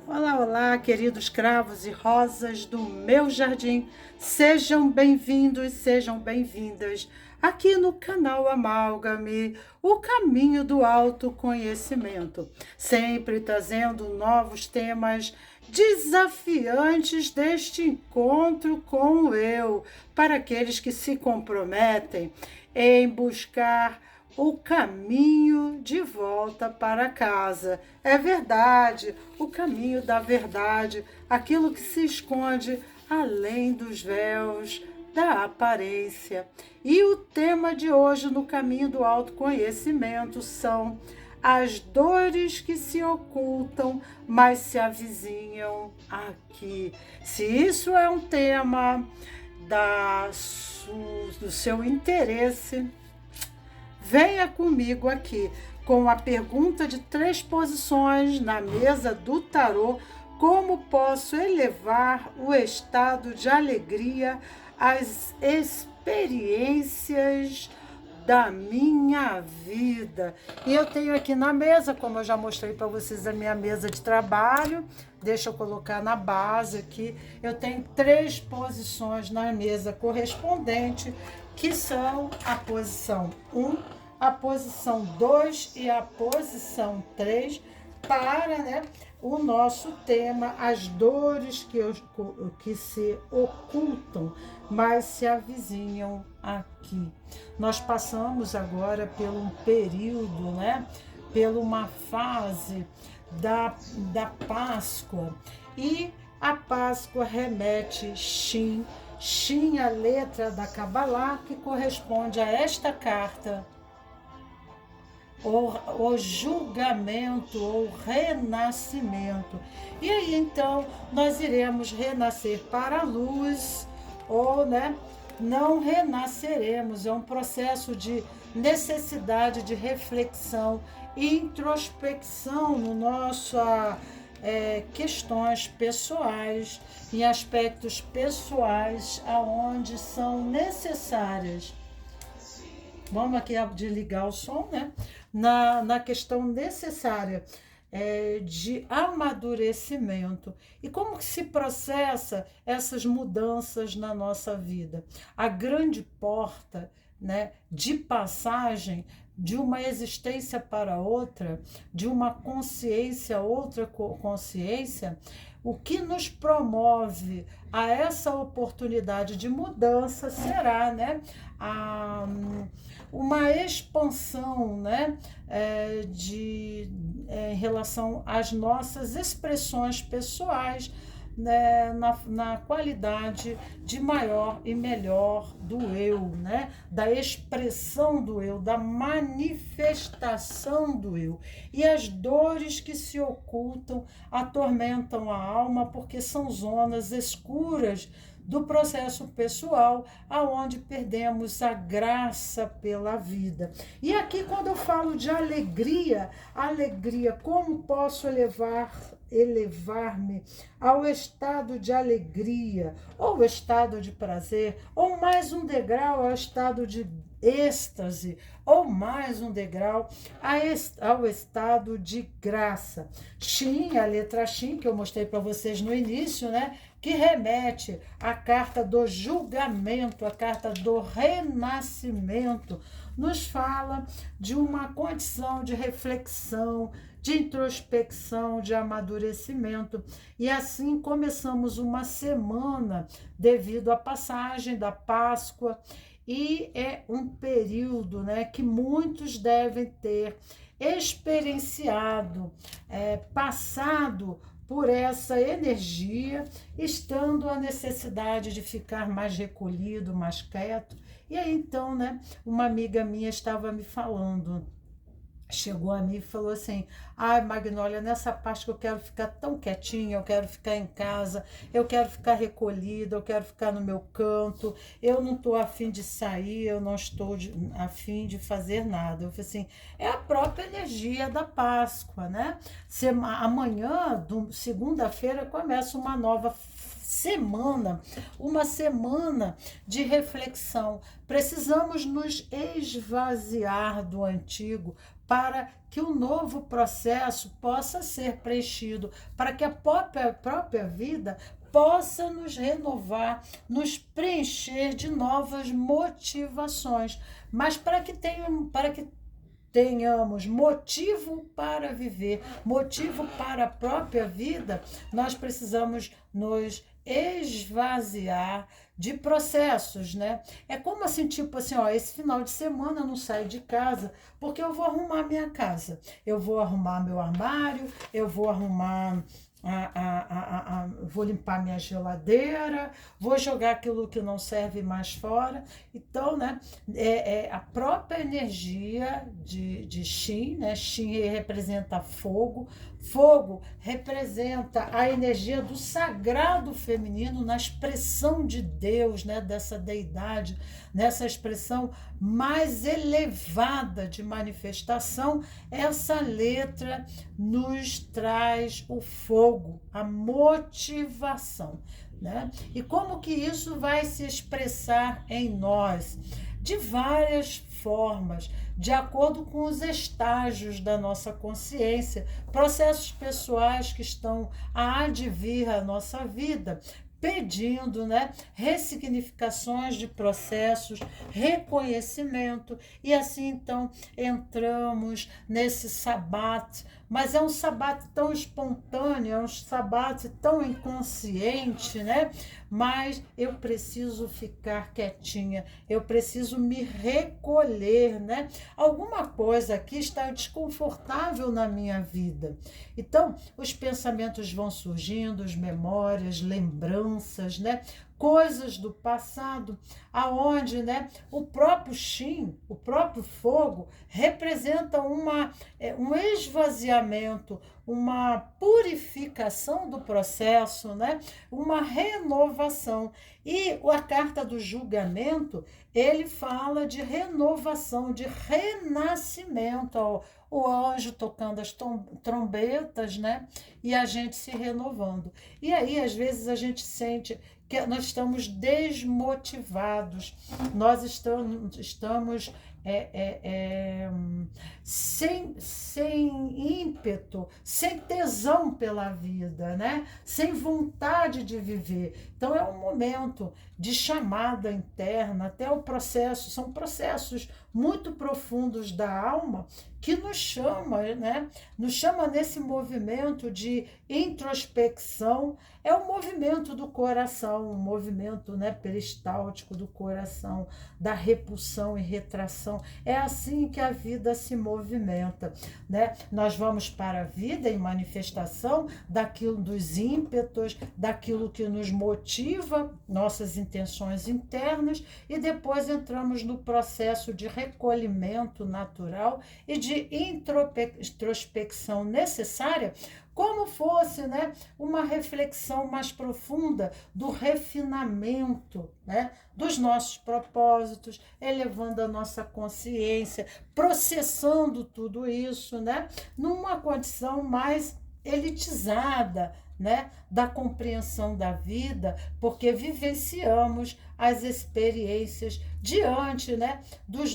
Olá, olá, queridos cravos e rosas do meu jardim. Sejam bem-vindos, sejam bem-vindas aqui no canal Amálgame, o caminho do autoconhecimento. Sempre trazendo novos temas desafiantes deste encontro com o eu, para aqueles que se comprometem em buscar o caminho de volta para casa. É verdade, o caminho da verdade, aquilo que se esconde além dos véus da aparência. E o tema de hoje no caminho do autoconhecimento são as dores que se ocultam, mas se avizinham aqui. Se isso é um tema do seu interesse, venha comigo aqui com a pergunta de 3 posições na mesa do tarô: como posso elevar o estado de alegria às experiências da minha vida? E eu tenho aqui na mesa, como eu já mostrei para vocês, a minha mesa de trabalho. Deixa eu colocar na base aqui. Eu tenho 3 posições na mesa correspondente, que são a posição 1, a posição 2 e a posição 3, para, o nosso tema, as dores que se ocultam, mas se avizinham aqui. Nós passamos agora por um período, por uma fase da Páscoa, e a Páscoa remete Shin, a letra da Kabbalah, que corresponde a esta carta: o julgamento ou renascimento. E aí então nós iremos renascer para a luz, ou não renasceremos. É um processo de necessidade de reflexão e introspecção no nosso questões pessoais, em aspectos pessoais aonde são necessárias. Vamos aqui desligar o som, na questão necessária de amadurecimento. E como que se processa essas mudanças na nossa vida? A grande porta, de passagem de uma existência para outra, de uma consciência a outra consciência, o que nos promove a essa oportunidade de mudança será, uma expansão, em relação às nossas expressões pessoais, na qualidade de maior e melhor do eu, da expressão do eu, da manifestação do eu. E as dores que se ocultam atormentam a alma, porque são zonas escuras do processo pessoal, aonde perdemos a graça pela vida. E aqui, quando eu falo de alegria, como posso elevar-me ao estado de alegria, ou estado de prazer, ou mais um degrau ao estado de êxtase, ou mais um degrau ao estado de graça. Shin, a letra Shin, que eu mostrei para vocês no início, que remete à carta do julgamento, a carta do renascimento, nos fala de uma condição de reflexão, de introspecção, de amadurecimento. E assim começamos uma semana devido à passagem da Páscoa, e é um período, que muitos devem ter experienciado, passado por essa energia, estando a necessidade de ficar mais recolhido, mais quieto. E aí então, uma amiga minha estava me falando, chegou a mim e falou assim: ai, Magnólia, nessa parte que eu quero ficar tão quietinha, eu quero ficar em casa, eu quero ficar recolhida, eu quero ficar no meu canto, eu não estou a fim de sair, eu não estou a fim de fazer nada. Eu falei assim: é a própria energia da Páscoa, Amanhã, segunda-feira, começa uma nova semana, uma semana de reflexão. Precisamos nos esvaziar do antigo para que o novo processo possa ser preenchido, para que a própria vida possa nos renovar, nos preencher de novas motivações, mas para que tenhamos motivo para viver, motivo para a própria vida, nós precisamos nos esvaziar de processos, né? É como assim, tipo assim, ó, esse final de semana eu não saio de casa porque eu vou arrumar minha casa, eu vou arrumar meu armário, eu vou arrumar vou limpar minha geladeira, vou jogar aquilo que não serve mais fora. Então, né, a própria energia de Xin, né? Xin representa fogo, fogo representa a energia do sagrado feminino na expressão de Deus, né? Dessa deidade, nessa expressão mais elevada de manifestação. Essa letra nos traz o fogo, a motivação, né? E como que isso vai se expressar em nós? De várias formas, de acordo com os estágios da nossa consciência, processos pessoais que estão a advir à nossa vida, pedindo, né, ressignificações de processos, reconhecimento, e assim então entramos nesse sabbat, mas é um sabbat tão espontâneo, é um sabbat tão inconsciente, né? Mas eu preciso ficar quietinha, eu preciso me recolher, né? Alguma coisa aqui está desconfortável na minha vida. Então, os pensamentos vão surgindo, as memórias, lembranças, né? Coisas do passado, aonde, né, o próprio Xin, o próprio fogo, representa um esvaziamento, uma purificação do processo, né, uma renovação. E a carta do julgamento, ele fala de renovação, de renascimento, ó, o anjo tocando as trombetas, né, e a gente se renovando. E aí, às vezes, a gente sente que nós estamos desmotivados, nós estamos sem ímpeto, sem tesão pela vida, né? Sem vontade de viver. Então é um momento de chamada interna, até o processo, são processos muito profundos da alma que nos chama, né? Nos chama nesse movimento de introspecção. É o movimento do coração, o movimento, né, peristáltico do coração, da repulsão e retração. É assim que a vida se movimenta, né? Nós vamos para a vida em manifestação daquilo, dos ímpetos, daquilo que nos motiva, nossas intenções internas, e depois entramos no processo de recolhimento natural e de introspecção necessária, como fosse, né, uma reflexão mais profunda do refinamento, né, dos nossos propósitos, elevando a nossa consciência, processando tudo isso, né, numa condição mais elitizada, né, da compreensão da vida, porque vivenciamos as experiências diante, né, das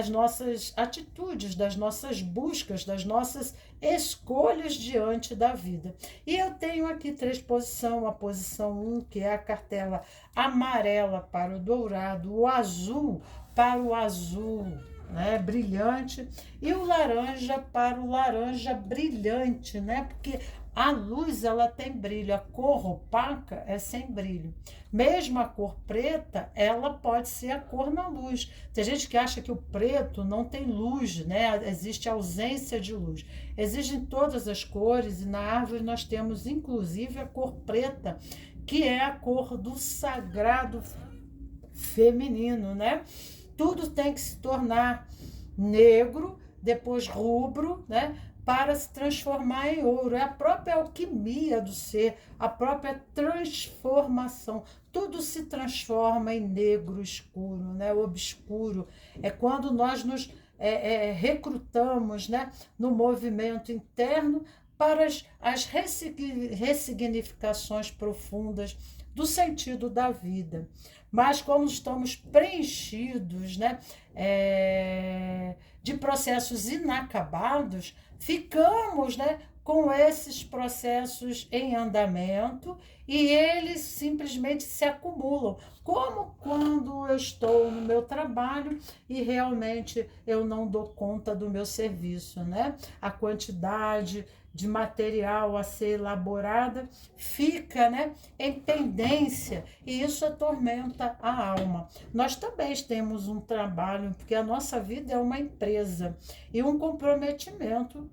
nossas atitudes, das nossas buscas, das nossas escolhas diante da vida. E eu tenho aqui 3 posições, a posição 1, que é a cartela amarela para o dourado, o azul para o azul, né, brilhante, e o laranja para o laranja brilhante, né, porque a luz, ela tem brilho, a cor opaca é sem brilho. Mesmo a cor preta, ela pode ser a cor na luz. Tem gente que acha que o preto não tem luz, né? Existe ausência de luz. Existem todas as cores, e na árvore nós temos inclusive a cor preta, que é a cor do sagrado feminino, né? Tudo tem que se tornar negro, depois rubro, né, para se transformar em ouro. É a própria alquimia do ser, a própria transformação. Tudo se transforma em negro escuro, né, obscuro. É quando nós nos recrutamos, né, no movimento interno para as ressignificações profundas do sentido da vida. Mas como estamos preenchidos, né, de processos inacabados, ficamos, né, com esses processos em andamento e eles simplesmente se acumulam. Como quando eu estou no meu trabalho e realmente eu não dou conta do meu serviço, né? A quantidade de material a ser elaborada fica, né, em pendência e isso atormenta a alma. Nós também temos um trabalho, porque a nossa vida é uma empresa e um comprometimento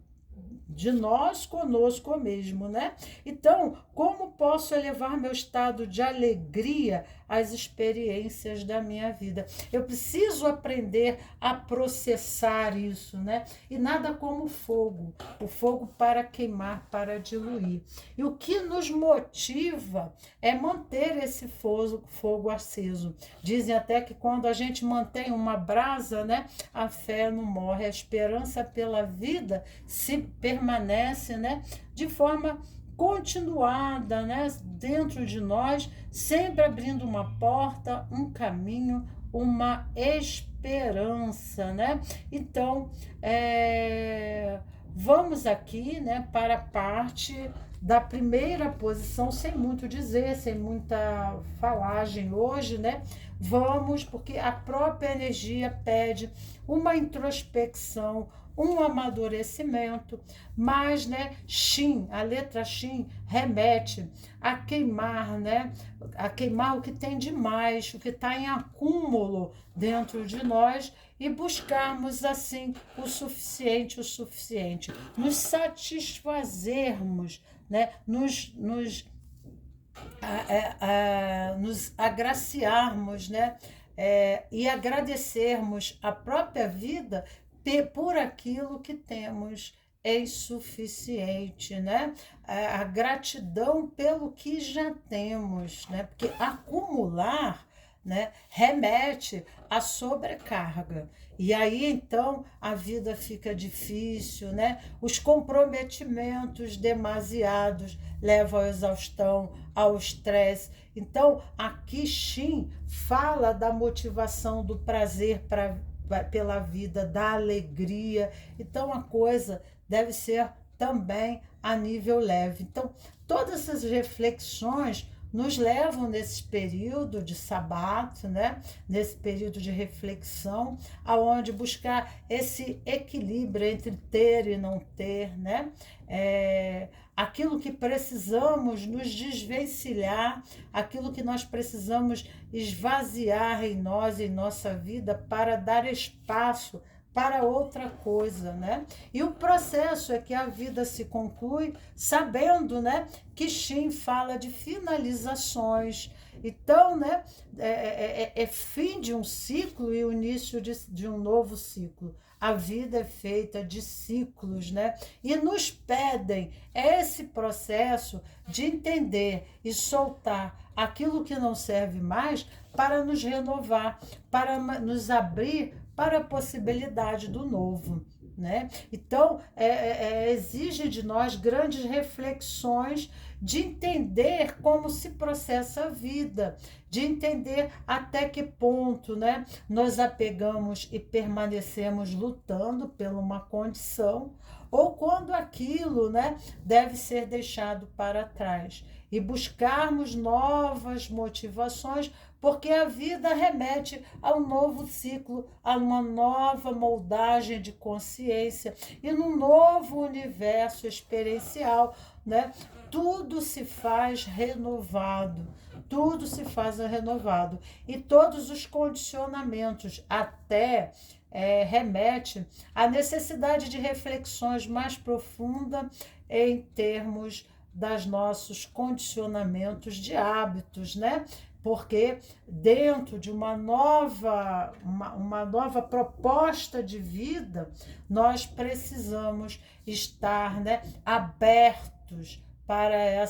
de nós conosco mesmo, né? Então, como posso elevar meu estado de alegria às experiências da minha vida? Eu preciso aprender a processar isso, né? E nada como o fogo para queimar, para diluir. E o que nos motiva é manter esse fogo aceso. Dizem até que quando a gente mantém uma brasa, né, a fé não morre, a esperança pela vida se permanece, né, de forma continuada, né, dentro de nós, sempre abrindo uma porta, um caminho, uma esperança, né? Então, vamos aqui, né, para a parte da primeira posição, sem muito dizer, sem muita falagem hoje, né? Vamos, porque a própria energia pede uma introspecção, um amadurecimento, mas, né, Shin, a letra Shin remete a queimar, né, a queimar o que tem de mais, o que está em acúmulo dentro de nós e buscarmos assim o suficiente, nos satisfazermos, né, nos agraciarmos, né, e agradecermos a própria vida por aquilo que temos é insuficiente, né? A gratidão pelo que já temos, né? Porque acumular, né, remete à sobrecarga. E aí então a vida fica difícil, né? Os comprometimentos demasiados levam à exaustão, ao estresse. Então, aqui Shin fala da motivação do prazer pela vida, da alegria. Então a coisa deve ser também a nível leve. Então, todas essas reflexões nos levam nesse período de sabato, né? Nesse período de reflexão, aonde buscar esse equilíbrio entre ter e não ter, né? Aquilo que precisamos nos desvencilhar, aquilo que nós precisamos esvaziar em nós, em nossa vida, para dar espaço para outra coisa, né? E o processo é que a vida se conclui sabendo, né, que Shin fala de finalizações. Então, né, é fim de um ciclo e o início de um novo ciclo. A vida é feita de ciclos, né? E nos pedem esse processo de entender e soltar aquilo que não serve mais para nos renovar, para nos abrir para a possibilidade do novo, né? Então, exige de nós grandes reflexões de entender como se processa a vida, de entender até que ponto, né, nós apegamos e permanecemos lutando por uma condição, ou quando aquilo, né, deve ser deixado para trás e buscarmos novas motivações, porque a vida remete a um novo ciclo, a uma nova moldagem de consciência e num novo universo experiencial, né? Tudo se faz renovado, tudo se faz renovado. E todos os condicionamentos, até remete à necessidade de reflexões mais profundas em termos dos nossos condicionamentos de hábitos, né? Porque dentro de uma nova proposta de vida, nós precisamos estar, né, abertos para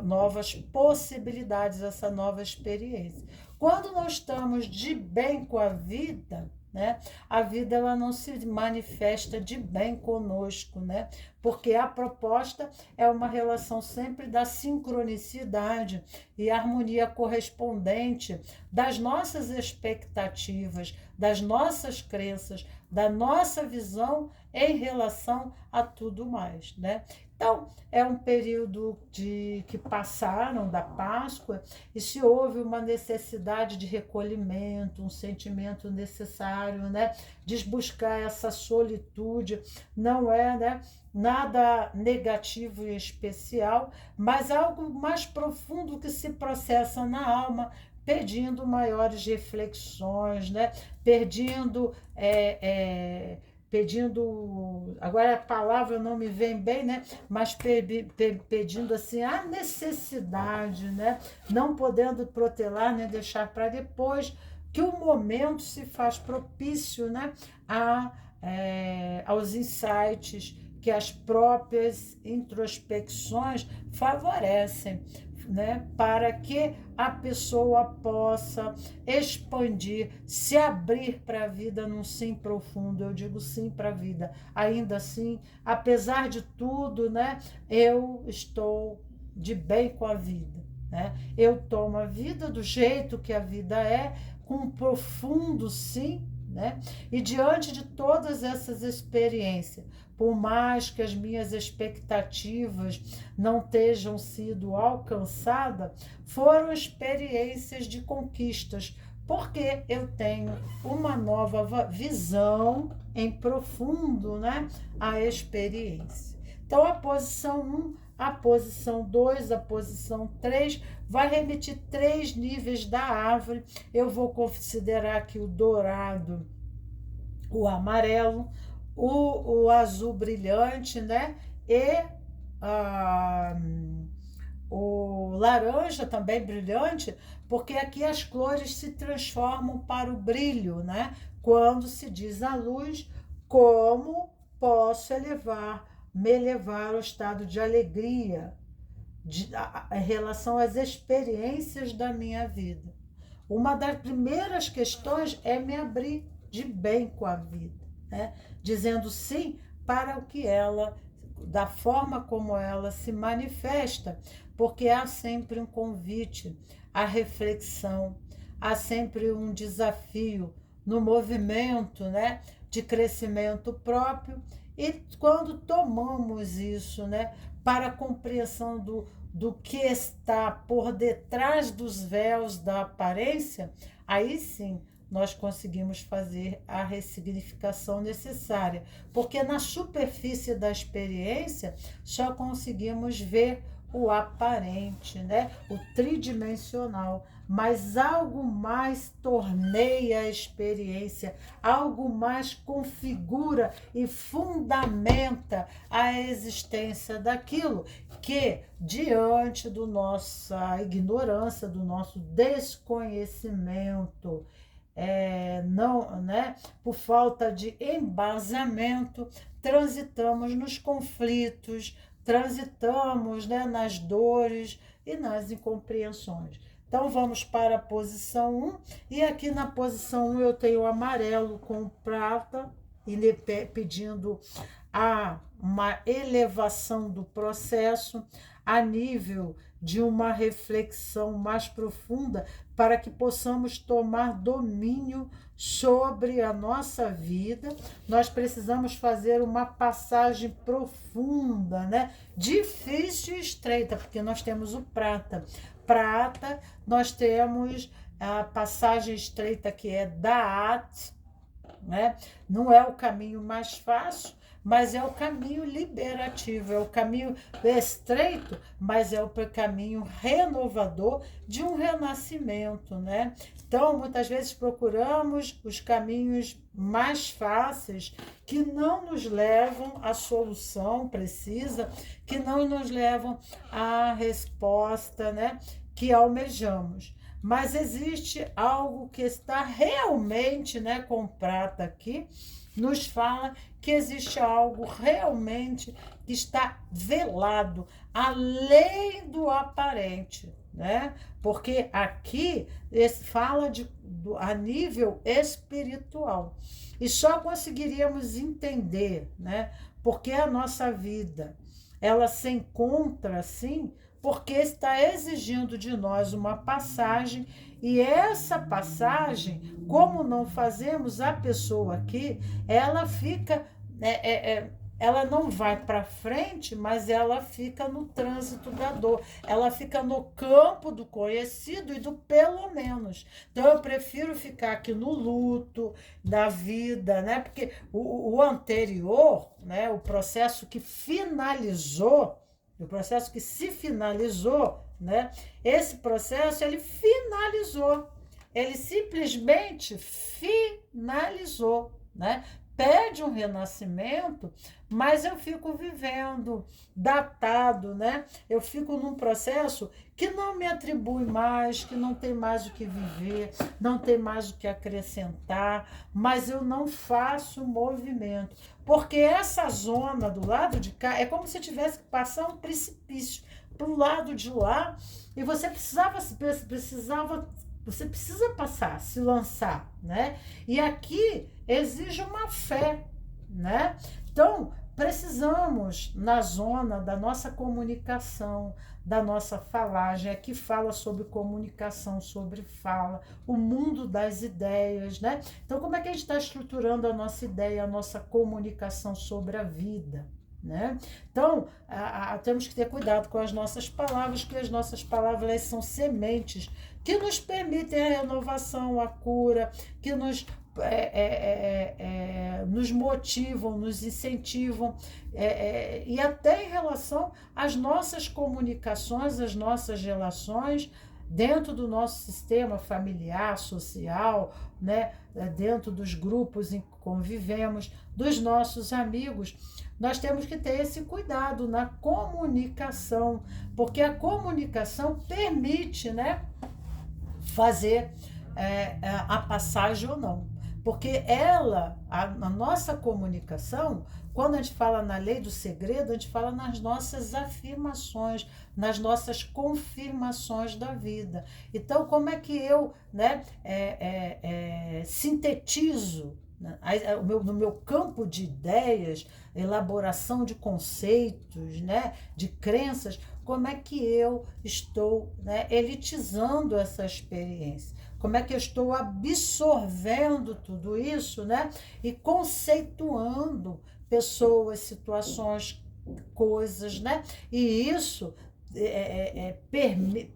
novas possibilidades, essa nova experiência. Quando nós estamos de bem com a vida, né? A vida ela não se manifesta de bem conosco, né? Porque a proposta é uma relação sempre da sincronicidade e harmonia correspondente das nossas expectativas, das nossas crenças, da nossa visão em relação a tudo mais, né? Então, é um período que passaram da Páscoa e se houve uma necessidade de recolhimento, um sentimento necessário, né? De buscar essa solitude, não é, né? Nada negativo e especial, mas algo mais profundo que se processa na alma, pedindo maiores reflexões, né? Pedindo, agora a palavra não me vem bem, né? Mas pedindo assim a necessidade, né? Não podendo protelar, nem deixar para depois, que o momento se faz propício, né? Aos insights que as próprias introspecções favorecem, né, para que a pessoa possa expandir, se abrir para a vida num sim profundo. Eu digo sim para a vida. Ainda assim, apesar de tudo, né, eu estou de bem com a vida, né? Eu tomo a vida do jeito que a vida é, com um profundo sim, né? E diante de todas essas experiências, por mais que as minhas expectativas não tenham sido alcançadas, foram experiências de conquistas, porque eu tenho uma nova visão em profundo, né? A experiência. Então, a posição 1, a posição 2, a posição 3, vai remeter 3 níveis da árvore. Eu vou considerar aqui o dourado, o amarelo, o azul brilhante, né? E o laranja também brilhante, porque aqui as cores se transformam para o brilho, né? Quando se diz a luz, como posso me elevar ao estado de alegria em relação às experiências da minha vida. Uma das primeiras questões é me abrir de bem com a vida, né? Dizendo sim para o que ela, da forma como ela se manifesta, porque há sempre um convite à reflexão, há sempre um desafio no movimento, né, de crescimento próprio. E quando tomamos isso, né, para a compreensão do que está por detrás dos véus da aparência, aí sim nós conseguimos fazer a ressignificação necessária, porque na superfície da experiência só conseguimos ver o aparente, né? O tridimensional, mas algo mais torneia a experiência, algo mais configura e fundamenta a existência daquilo que, diante da nossa ignorância, do nosso desconhecimento, não, né, por falta de embasamento, transitamos nos conflitos, transitamos, né, nas dores e nas incompreensões. Então vamos para a posição 1, e aqui na posição 1 eu tenho o amarelo com prata, e pedindo uma elevação do processo a nível de uma reflexão mais profunda, para que possamos tomar domínio sobre a nossa vida. Nós precisamos fazer uma passagem profunda, né? Difícil e estreita, porque nós temos o prata. Prata, nós temos a passagem estreita, que é Da'at, né? Não é o caminho mais fácil, mas é o caminho liberativo, é o caminho estreito, mas é o caminho renovador de um renascimento, né? Então, muitas vezes procuramos os caminhos mais fáceis, que não nos levam à solução precisa, que não nos levam à resposta, né, que almejamos. mas existe algo que está realmente, né, com prata aqui, nos fala que existe algo realmente que está velado, além do aparente, né? Porque aqui fala a nível espiritual. E só conseguiríamos entender, né? Porque a nossa vida, ela se encontra assim, porque está exigindo de nós uma passagem, e essa passagem, como não fazemos, a pessoa aqui, ela fica, ela não vai para frente, mas ela fica no trânsito da dor, ela fica no campo do conhecido e do pelo menos. Então eu prefiro ficar aqui no luto da vida, né? Porque o anterior, né? O processo que finalizou, o processo que se finalizou, né? Esse processo ele finalizou, ele simplesmente finalizou, né? Pede um renascimento, mas eu fico vivendo datado, né? Eu fico num processo que não me atribui mais, que não tem mais o que viver, não tem mais o que acrescentar, mas eu não faço movimento, porque essa zona do lado de cá é como se tivesse que passar um precipício para o lado de lá, e você você precisa passar, se lançar, né? E aqui exige uma fé, né? Então, precisamos, na zona da nossa comunicação, da nossa falagem, aqui fala sobre comunicação, sobre fala, o mundo das ideias, né? Então, como é que a gente está estruturando a nossa ideia, a nossa comunicação sobre a vida, né? Então, temos que ter cuidado com as nossas palavras, porque as nossas palavras elas são sementes que nos permitem a renovação, a cura, que nos motivam, nos incentivam, e até em relação às nossas comunicações, às nossas relações, dentro do nosso sistema familiar, social, né? Dentro dos grupos em que convivemos, dos nossos amigos, nós temos que ter esse cuidado na comunicação, porque a comunicação permite, né, fazer a passagem ou não. Porque a nossa comunicação, quando a gente fala na lei do segredo, a gente fala nas nossas afirmações, nas nossas confirmações da vida. Então, como é que eu, né, sintetizo, né, no meu campo de ideias, elaboração de conceitos, né, de crenças, como é que eu estou, né, elitizando essa experiência? Como é que eu estou absorvendo tudo isso, né? E conceituando pessoas, situações, coisas, né? E isso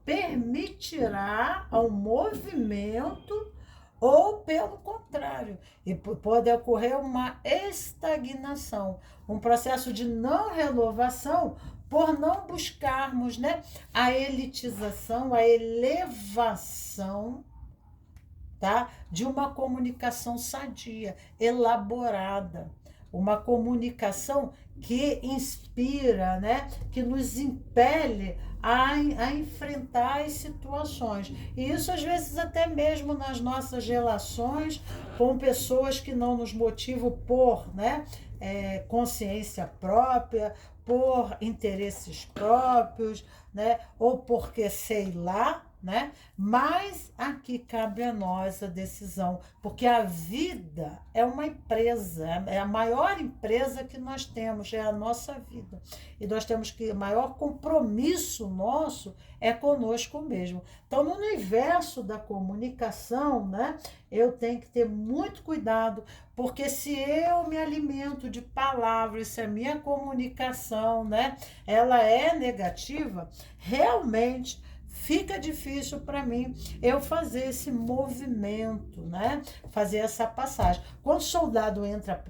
permitirá ao movimento, ou pelo contrário, e pode ocorrer uma estagnação, um processo de não renovação, por não buscarmos, né, a elitização, a elevação, tá? De uma comunicação sadia, elaborada, uma comunicação que inspira, né? Que nos impele a enfrentar as situações. E isso, às vezes, até mesmo nas nossas relações com pessoas que não nos motivam por, né? Consciência própria, por interesses próprios, né? Ou porque sei lá, né? Mas aqui cabe a nós a decisão, porque a vida é uma empresa, é a maior empresa que nós temos, é a nossa vida. E nós temos que, o maior compromisso nosso é conosco mesmo. Então, no universo da comunicação, né, eu tenho que ter muito cuidado, porque se eu me alimento de palavras, se a minha comunicação, né, ela é negativa, realmente fica difícil para mim eu fazer esse movimento, né? Fazer essa passagem. Quando o soldado entra,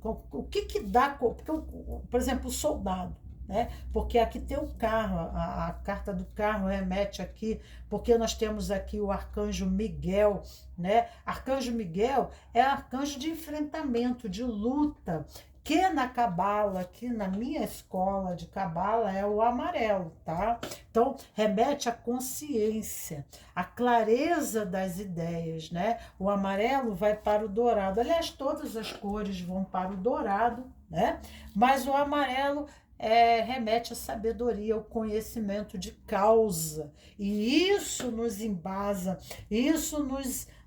o que dá? Porque, por exemplo, o soldado, né? Porque aqui tem o carro, a carta do carro remete aqui, porque nós temos aqui o arcanjo Miguel, né? Arcanjo Miguel é arcanjo de enfrentamento, de luta, que na cabala, aqui na minha escola de cabala, é o amarelo, tá? Então, remete à consciência, à clareza das ideias, né? O amarelo vai para o dourado. Aliás, todas as cores vão para o dourado, né? Mas o amarelo remete à sabedoria, ao conhecimento de causa. E isso nos embasa, isso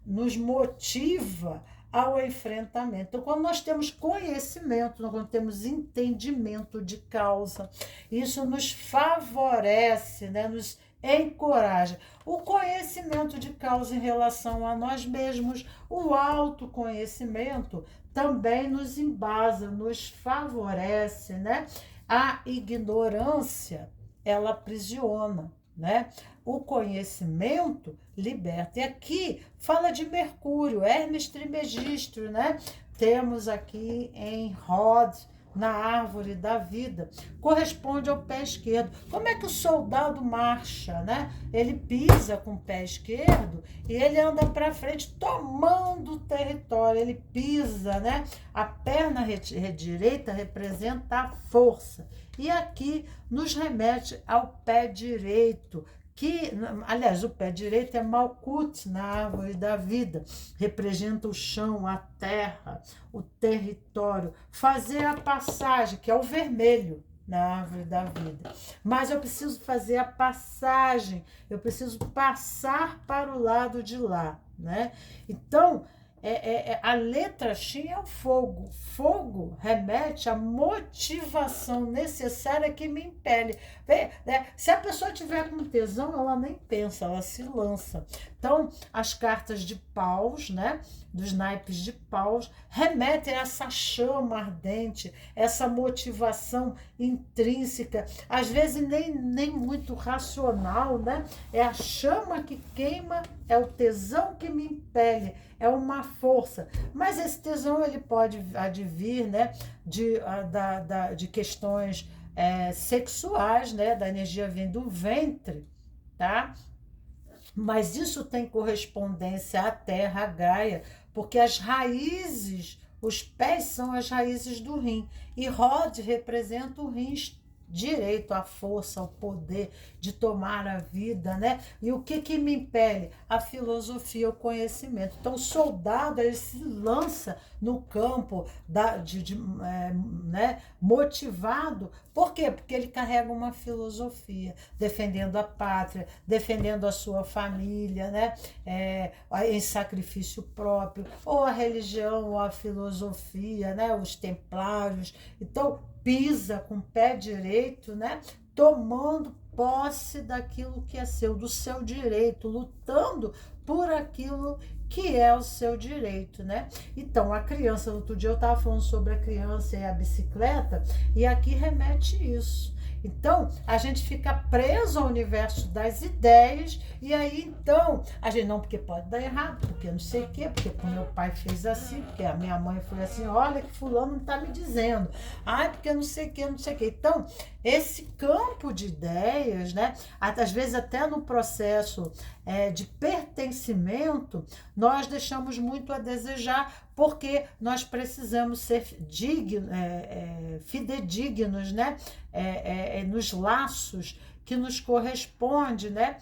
nos motiva ao enfrentamento. Então, quando nós temos conhecimento, quando temos entendimento de causa, isso nos favorece, né? Nos encoraja. O conhecimento de causa em relação a nós mesmos, o autoconhecimento também nos embasa, nos favorece, né? A ignorância, ela aprisiona, né? O conhecimento liberta. E aqui fala de Mercúrio, Hermes Trismegisto, né? Temos aqui em Rod, na árvore da vida, corresponde ao pé esquerdo. Como é que o soldado marcha, né? Ele pisa com o pé esquerdo e ele anda para frente tomando o território, ele pisa, né? A perna direita representa a força. E aqui nos remete ao pé direito, que, aliás, o pé direito é Malkuth, na árvore da vida, representa o chão, a terra, o território, fazer a passagem, que é o vermelho na árvore da vida. Mas eu preciso fazer a passagem, eu preciso passar para o lado de lá, né? Então, a letra X é o fogo. Fogo remete à motivação necessária que me impele. Né? Se a pessoa tiver com tesão, ela nem pensa, ela se lança. Então, as cartas de paus, né, dos naipes de paus, remetem a essa chama ardente, essa motivação intrínseca, às vezes nem muito racional, né? É a chama que queima, é o tesão que me impele, é uma força. Mas esse tesão ele pode advir, né, de questões sexuais, né? Da energia vindo do ventre, tá? Mas isso tem correspondência à terra, à Gaia, porque as raízes, os pés são as raízes do rim. E Rod representa o rim direito, a força, o poder de tomar a vida, né? E o que me impele? A filosofia, o conhecimento. Então, o soldado, ele se lança no campo né, motivado. Por quê? Porque ele carrega uma filosofia, defendendo a pátria, defendendo a sua família, né? Em sacrifício próprio, ou a religião, ou a filosofia, né? Os templários. Então, pisa com o pé direito, né? Tomando posse daquilo que é seu, do seu direito, lutando por aquilo que é o seu direito, né? Então, a criança, outro dia eu estava falando sobre a criança e a bicicleta, e aqui remete isso. Então, a gente fica preso ao universo das ideias, e aí, então, a gente não, porque pode dar errado, porque não sei o quê, porque o meu pai fez assim, porque a minha mãe foi assim, olha que fulano não está me dizendo, porque não sei o quê, não sei o quê. Então, esse campo de ideias, né, às vezes até no processo de pertencimento, nós deixamos muito a desejar, porque nós precisamos ser fidedignos, né? Nos laços que nos corresponde, né?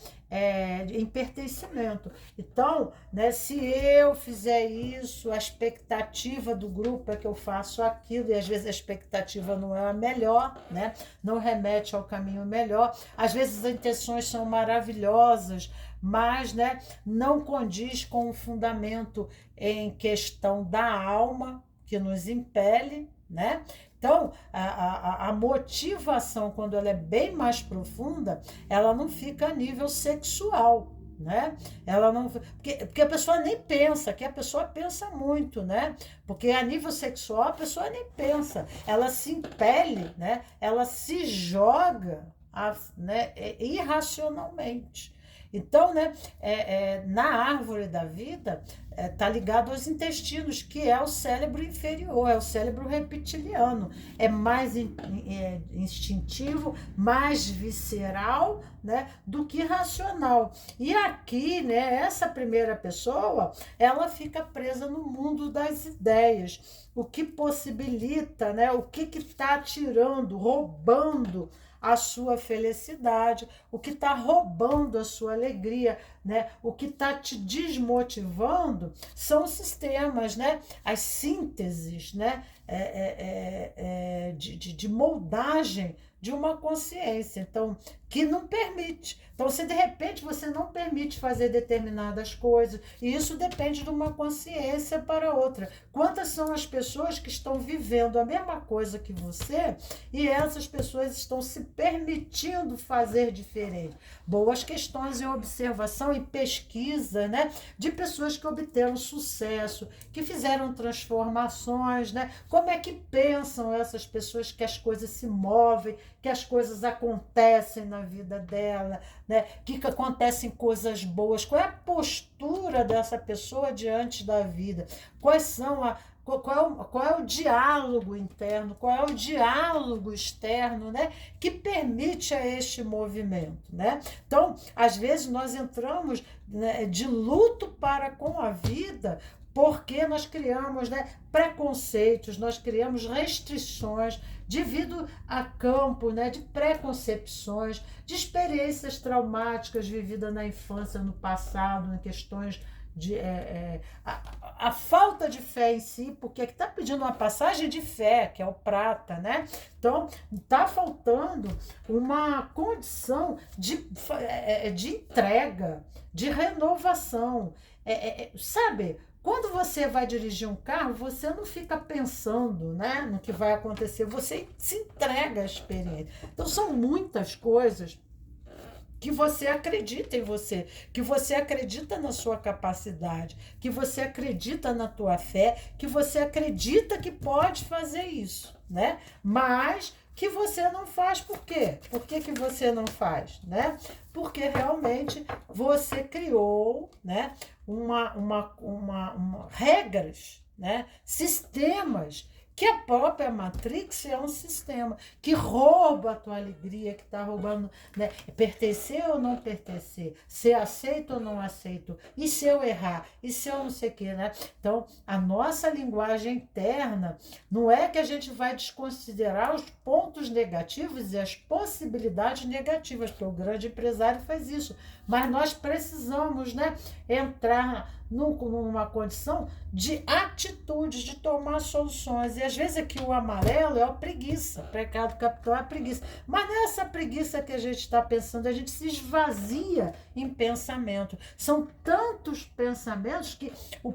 Em pertencimento. Então, né, se eu fizer isso, a expectativa do grupo é que eu faço aquilo, e às vezes a expectativa não é a melhor, né? Não remete ao caminho melhor. Às vezes as intenções são maravilhosas, mas, né, não condiz com o fundamento em questão da alma que nos impele, né? Então, a motivação, quando ela é bem mais profunda, ela não fica a nível sexual, né? Ela não, porque a pessoa nem pensa, que a pessoa pensa muito, né? Porque a nível sexual a pessoa nem pensa, ela se impele, né? Ela se joga, né, irracionalmente. Então, né, na árvore da vida, está ligado aos intestinos, que é o cérebro inferior, é o cérebro reptiliano. É mais instintivo, mais visceral, né, do que racional. E aqui, né, essa primeira pessoa, ela fica presa no mundo das ideias, o que possibilita, né, o que está tirando, roubando a sua felicidade, o que está roubando a sua alegria, né? O que está te desmotivando são os sistemas, né? As sínteses, né? De moldagem de uma consciência, então, que não permite. Então, se de repente você não permite fazer determinadas coisas, e isso depende de uma consciência para outra. Quantas são as pessoas que estão vivendo a mesma coisa que você e essas pessoas estão se permitindo fazer diferente? Boas questões em observação e pesquisa, né, de pessoas que obteram sucesso, que fizeram transformações, né? Como é que pensam essas pessoas que as coisas se movem, que as coisas acontecem na vida dela, né? Que acontecem coisas boas? Qual é a postura dessa pessoa diante da vida? Quais são qual é o diálogo interno, qual é o diálogo externo, né, que permite a este movimento, né? Então, às vezes nós entramos, né, de luto para com a vida, porque nós criamos, né, preconceitos, nós criamos restrições devido a campo, né, de preconcepções, de experiências traumáticas vividas na infância, no passado, em questões de a falta de fé em si, porque está pedindo uma passagem de fé, que é o prata, né? Então, está faltando uma condição de entrega, de renovação. Sabe, quando você vai dirigir um carro, você não fica pensando, né, no que vai acontecer, você se entrega à experiência. Então, são muitas coisas que você acredita em você, que você acredita na sua capacidade, que você acredita na tua fé, que você acredita que pode fazer isso, né? Mas que você não faz. Por quê? Por que você não faz, né? Porque realmente você criou, né, regras, né, sistemas, que a própria Matrix é um sistema que rouba a tua alegria, que está roubando, né? Pertencer ou não pertencer, ser aceito ou não aceito, e se eu errar, e se eu não sei o quê, né? Então, a nossa linguagem interna não é que a gente vai desconsiderar os pontos negativos e as possibilidades negativas, porque o grande empresário faz isso, mas nós precisamos, né, entrar numa condição de atitudes, de tomar soluções. E às vezes aqui o amarelo é a preguiça, o pecado capital é a preguiça. Mas nessa preguiça que a gente está pensando, a gente se esvazia em pensamento. São tantos pensamentos que o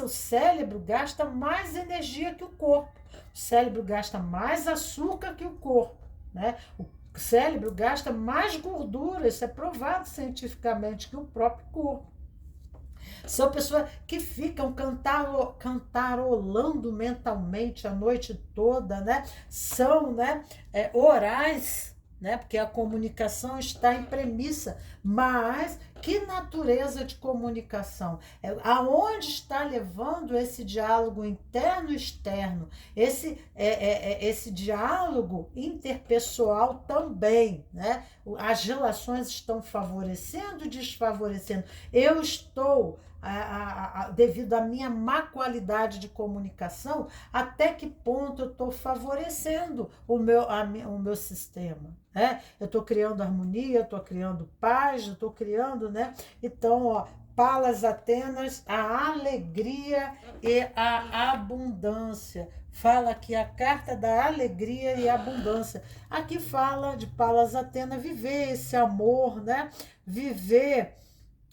cérebro gasta mais energia que o corpo. O cérebro gasta mais açúcar que o corpo, né? O cérebro gasta mais gordura, isso é provado cientificamente, que o próprio corpo. São pessoas que ficam cantarolando mentalmente a noite toda, né? São, né, orais, né? Porque a comunicação está em premissa, mas que natureza de comunicação? Aonde está levando esse diálogo interno e externo? Esse diálogo interpessoal também, né? As relações estão favorecendo e desfavorecendo. Eu estou, devido à minha má qualidade de comunicação, até que ponto eu estou favorecendo o meu sistema, né? Eu estou criando harmonia, eu estou criando paz, eu estou criando, né? Então, ó, Palas Atenas, a alegria e a abundância. Fala aqui a carta da alegria e abundância. Aqui fala de Palas Atenas, viver esse amor, né? Viver.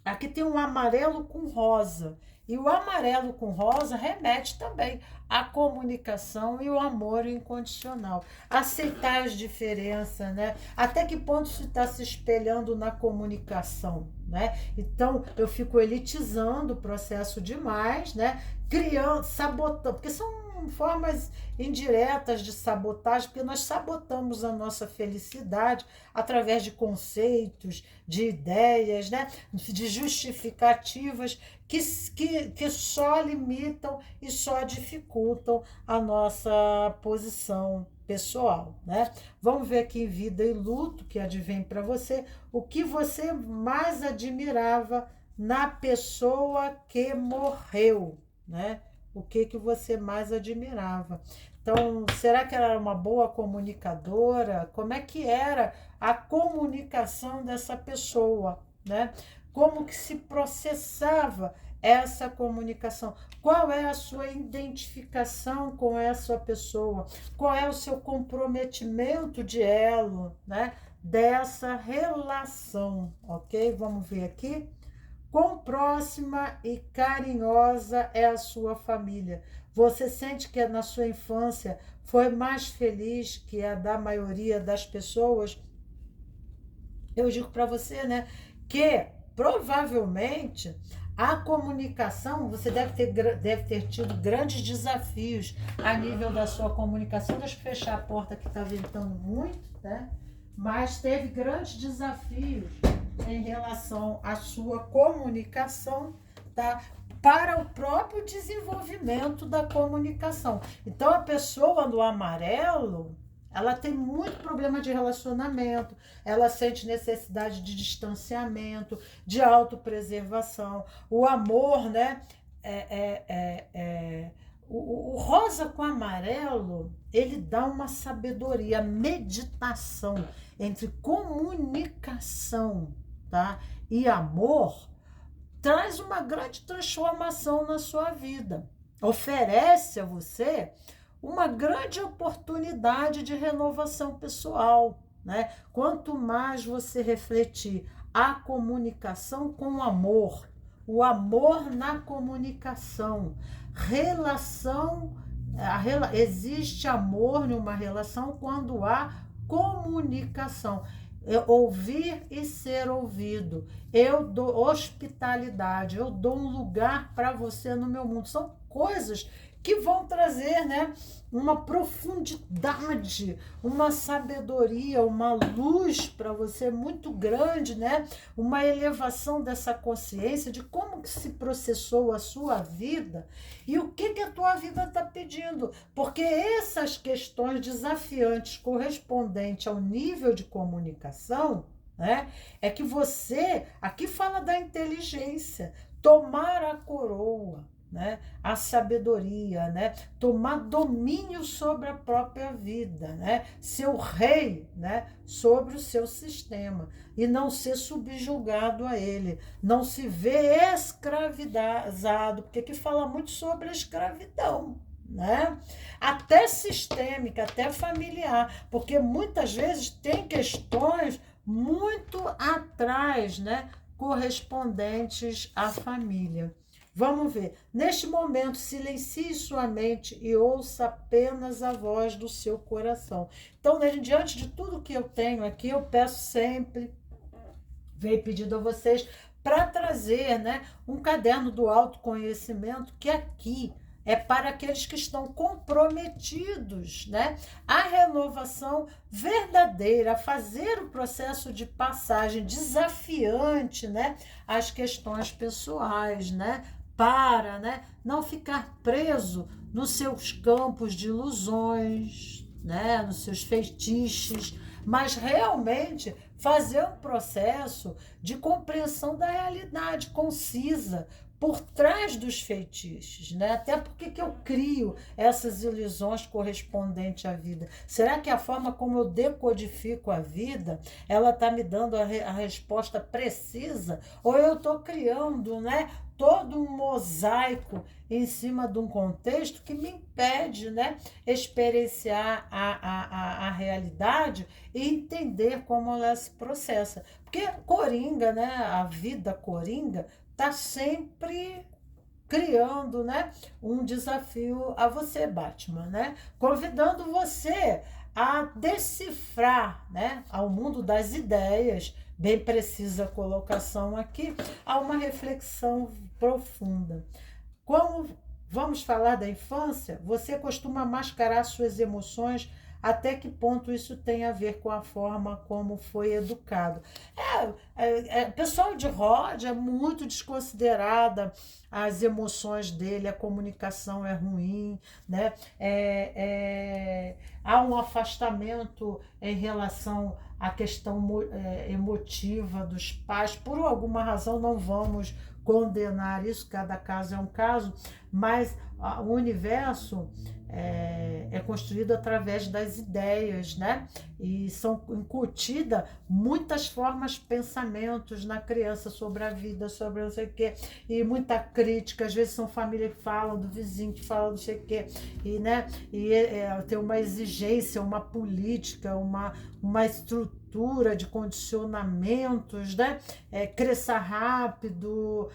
Aqui tem um amarelo com rosa. E o amarelo com rosa remete também à comunicação e o amor incondicional. Aceitar as diferenças, né? Até que ponto isso está se espelhando na comunicação, né? Então, eu fico elitizando o processo demais, né? Criando, sabotando, porque são são formas indiretas de sabotagem, porque nós sabotamos a nossa felicidade através de conceitos, de ideias, né? De justificativas que só limitam e só dificultam a nossa posição pessoal, né? Vamos ver aqui em Vida e Luto, que advém para você, o que você mais admirava na pessoa que morreu, né? O que você mais admirava? Então, será que ela era uma boa comunicadora? Como é que era a comunicação dessa pessoa, né? Como que se processava essa comunicação? Qual é a sua identificação com essa pessoa? Qual é o seu comprometimento de elo, né? Dessa relação, ok? Vamos ver aqui. Quão próxima e carinhosa é a sua família? Você sente que na sua infância foi mais feliz que a da maioria das pessoas? Eu digo para você, né, que provavelmente a comunicação, você deve ter tido grandes desafios a nível da sua comunicação. Deixa eu fechar a porta que está ventando muito, né? Mas teve grandes desafios em relação à sua comunicação, tá? Para o próprio desenvolvimento da comunicação. Então, a pessoa do amarelo, ela tem muito problema de relacionamento, ela sente necessidade de distanciamento, de autopreservação. O amor, né? O rosa com amarelo, ele dá uma sabedoria, meditação entre comunicação, tá? E amor, traz uma grande transformação na sua vida. Oferece a você uma grande oportunidade de renovação pessoal, né? Quanto mais você refletir a comunicação com o amor na comunicação, existe amor numa relação quando há comunicação. Ouvir e ser ouvido. Eu dou hospitalidade, eu dou um lugar para você no meu mundo. São coisas que vão trazer, né, uma profundidade, uma sabedoria, uma luz para você muito grande, né? Uma elevação dessa consciência de como que se processou a sua vida e o que a tua vida está pedindo. Porque essas questões desafiantes correspondentes ao nível de comunicação, né, é que você, aqui fala da inteligência, tomar a coroa, né? A sabedoria, né? Tomar domínio sobre a própria vida, né? Ser o rei, né? Sobre o seu sistema e não ser subjugado a ele, não se ver escravizado, porque aqui fala muito sobre a escravidão, né? Até sistêmica, até familiar, porque muitas vezes tem questões muito atrás, né? Correspondentes à família. Vamos ver. Neste momento, silencie sua mente e ouça apenas a voz do seu coração. Então, diante de tudo que eu tenho aqui, eu peço sempre, venho pedindo a vocês, para trazer, né, um caderno do autoconhecimento, que aqui é para aqueles que estão comprometidos, né, à renovação verdadeira, a fazer o processo de passagem desafiante, né, às questões pessoais, né, para, né, não ficar preso nos seus campos de ilusões, né, nos seus feitiços, mas realmente fazer um processo de compreensão da realidade concisa por trás dos feitiços, né? Até porque que eu crio essas ilusões correspondentes à vida? Será que a forma como eu decodifico a vida, ela está me dando a resposta precisa? Ou eu estou criando, né, todo um mosaico em cima de um contexto que me impede, né, experienciar a realidade e entender como ela se processa? Porque coringa, né, a vida coringa, está sempre criando, né, um desafio a você, Batman, né? Convidando você a decifrar, né, ao mundo das ideias, bem precisa a colocação aqui, a uma reflexão profunda. Como Vamos falar da infância? Você costuma mascarar suas emoções? Até que ponto isso tem a ver com a forma como foi educado? O pessoal de Rod é muito desconsiderada as emoções dele, a comunicação é ruim, né? Há um afastamento em relação à questão emotiva dos pais. Por alguma razão, não vamos condenar isso, cada caso é um caso, mas o universo é construído através das ideias, né? E são incutidas muitas formas, pensamentos na criança sobre a vida, sobre não sei o quê, e muita crítica. Às vezes são famílias que falam do vizinho, que falam não sei o quê, e, né? Tem uma exigência, uma política, uma estrutura de condicionamentos, né? Cresça rápido,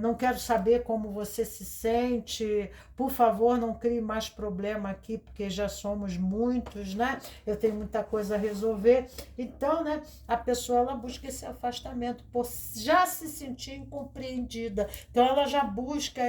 não quero saber como você se sente, por favor, não crie mais problema aqui, porque já somos muitos, né? Eu tenho muita coisa a resolver. Então, né, a pessoa ela busca esse afastamento por já se sentir incompreendida. Então, ela já busca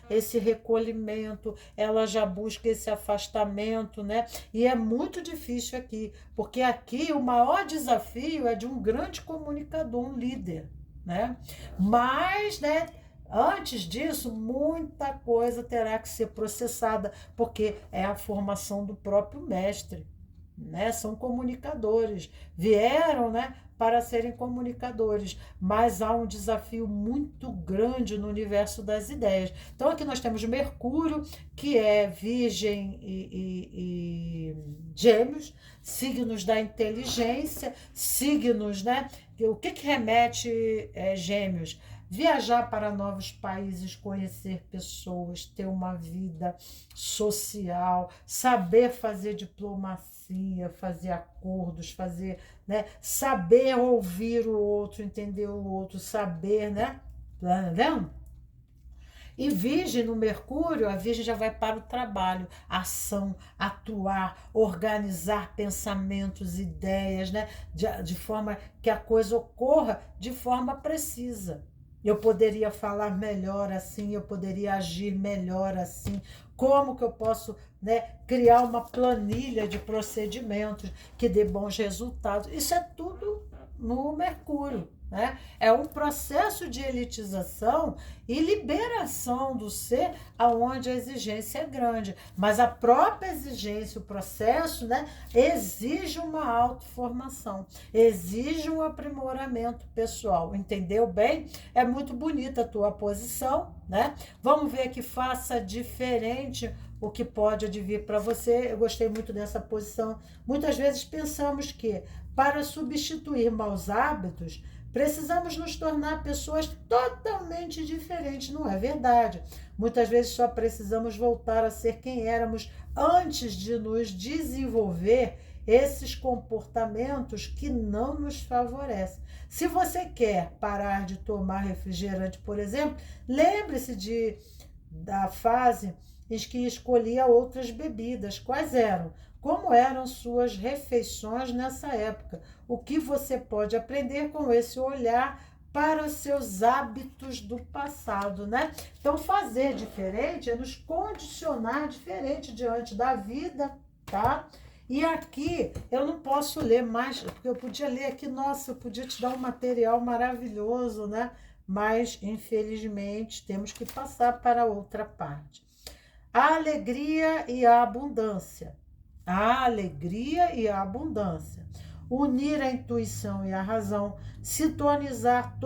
esse recolhimento, ela já busca esse afastamento, né? E é muito difícil aqui, porque aqui o maior desafio é de um grande comunicador, um líder, né? Mas, né, antes disso, muita coisa terá que ser processada, porque é a formação do próprio mestre, né? São comunicadores, vieram, né, para serem comunicadores, mas há um desafio muito grande no universo das ideias. Então aqui nós temos Mercúrio, que é Virgem e Gêmeos, signos da inteligência, signos, né? O que remete Gêmeos? Viajar para novos países, conhecer pessoas, ter uma vida social, saber fazer diplomacia, fazer acordos, fazer, né, saber ouvir o outro, entender o outro, saber, né? Tá vendo? E Virgem no Mercúrio, a Virgem já vai para o trabalho, ação, atuar, organizar pensamentos, ideias, né? De forma que a coisa ocorra de forma precisa. Eu poderia falar melhor assim, eu poderia agir melhor assim. Como que eu posso, né, criar uma planilha de procedimentos que dê bons resultados? Isso é tudo no Mercúrio, né? É um processo de elitização e liberação do ser, aonde a exigência é grande, mas a própria exigência, o processo, né, exige uma autoformação, exige um aprimoramento pessoal, entendeu bem? É muito bonita a tua posição, né? Vamos ver que faça diferente o que pode advir para você. Eu gostei muito dessa posição. Muitas vezes pensamos que para substituir maus hábitos precisamos nos tornar pessoas totalmente diferentes. Não é verdade. Muitas vezes só precisamos voltar a ser quem éramos antes de nos desenvolver esses comportamentos que não nos favorecem. Se você quer parar de tomar refrigerante, por exemplo, lembre-se da fase em que escolhia outras bebidas. Quais eram? Como eram suas refeições nessa época? O que você pode aprender com esse olhar para os seus hábitos do passado, né? Então, fazer diferente é nos condicionar diferente diante da vida, tá? E aqui eu não posso ler mais, porque eu podia ler aqui, nossa, eu podia te dar um material maravilhoso, né? Mas, infelizmente, temos que passar para outra parte. A alegria e a abundância. A alegria e a abundância. Unir a intuição e a razão, sintonizar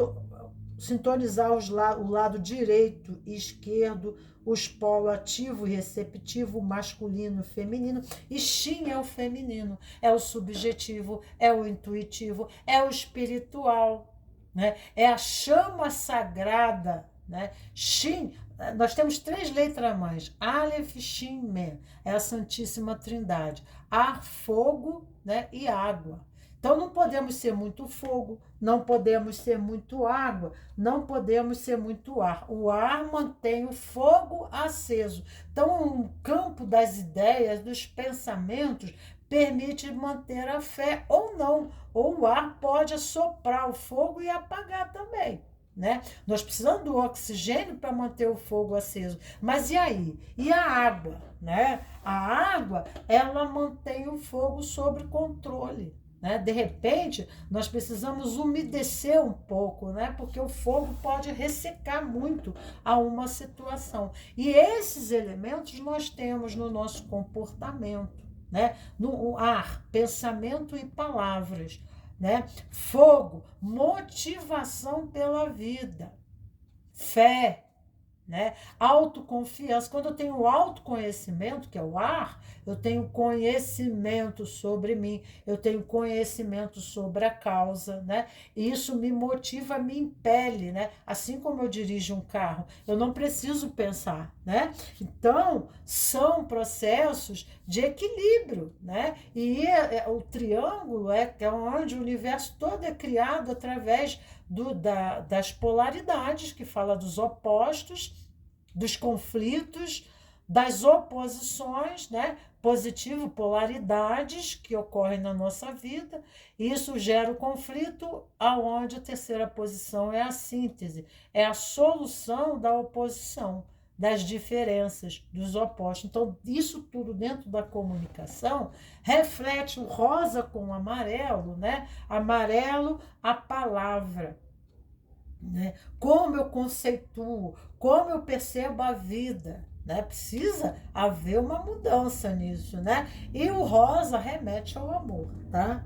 o lado direito e esquerdo, os polos ativo e receptivo, masculino e feminino. E Shin é o feminino, é o subjetivo, é o intuitivo, é o espiritual, né? É a chama sagrada, né? Shin, nós temos 3 letras mães, Aleph, Shin, Men, é a Santíssima Trindade, ar, fogo, né, e água. Então não podemos ser muito fogo, não podemos ser muito água, não podemos ser muito ar. O ar mantém o fogo aceso. Então o campo das ideias, dos pensamentos, permite manter a fé ou não. Ou o ar pode assoprar o fogo e apagar também. né? Nós precisamos do oxigênio para manter o fogo aceso. Mas e aí? E a água, né? A água, ela mantém o fogo sob controle, né? De repente, nós precisamos umedecer um pouco, né? Porque o fogo pode ressecar muito a uma situação. E esses elementos nós temos no nosso comportamento, né? No ar, pensamento e palavras, né? Fogo, motivação pela vida, fé, né? Autoconfiança. Quando eu tenho autoconhecimento, que é o ar, eu tenho conhecimento sobre mim, eu tenho conhecimento sobre a causa, né? E isso me motiva, me impele, né? Assim como eu dirijo um carro, eu não preciso pensar, né? Então, são processos de equilíbrio, né? E o triângulo é onde o universo todo é criado através das polaridades, que fala dos opostos, dos conflitos, das oposições, né? Positivo, polaridades que ocorrem na nossa vida. Isso gera o conflito, aonde a terceira posição é a síntese, é a solução da oposição, das diferenças, dos opostos. Então, isso tudo dentro da comunicação reflete o rosa com o amarelo, né? Amarelo, a palavra, né? Como eu conceituo, como eu percebo a vida, né? Precisa haver uma mudança nisso, né? E o rosa remete ao amor, tá?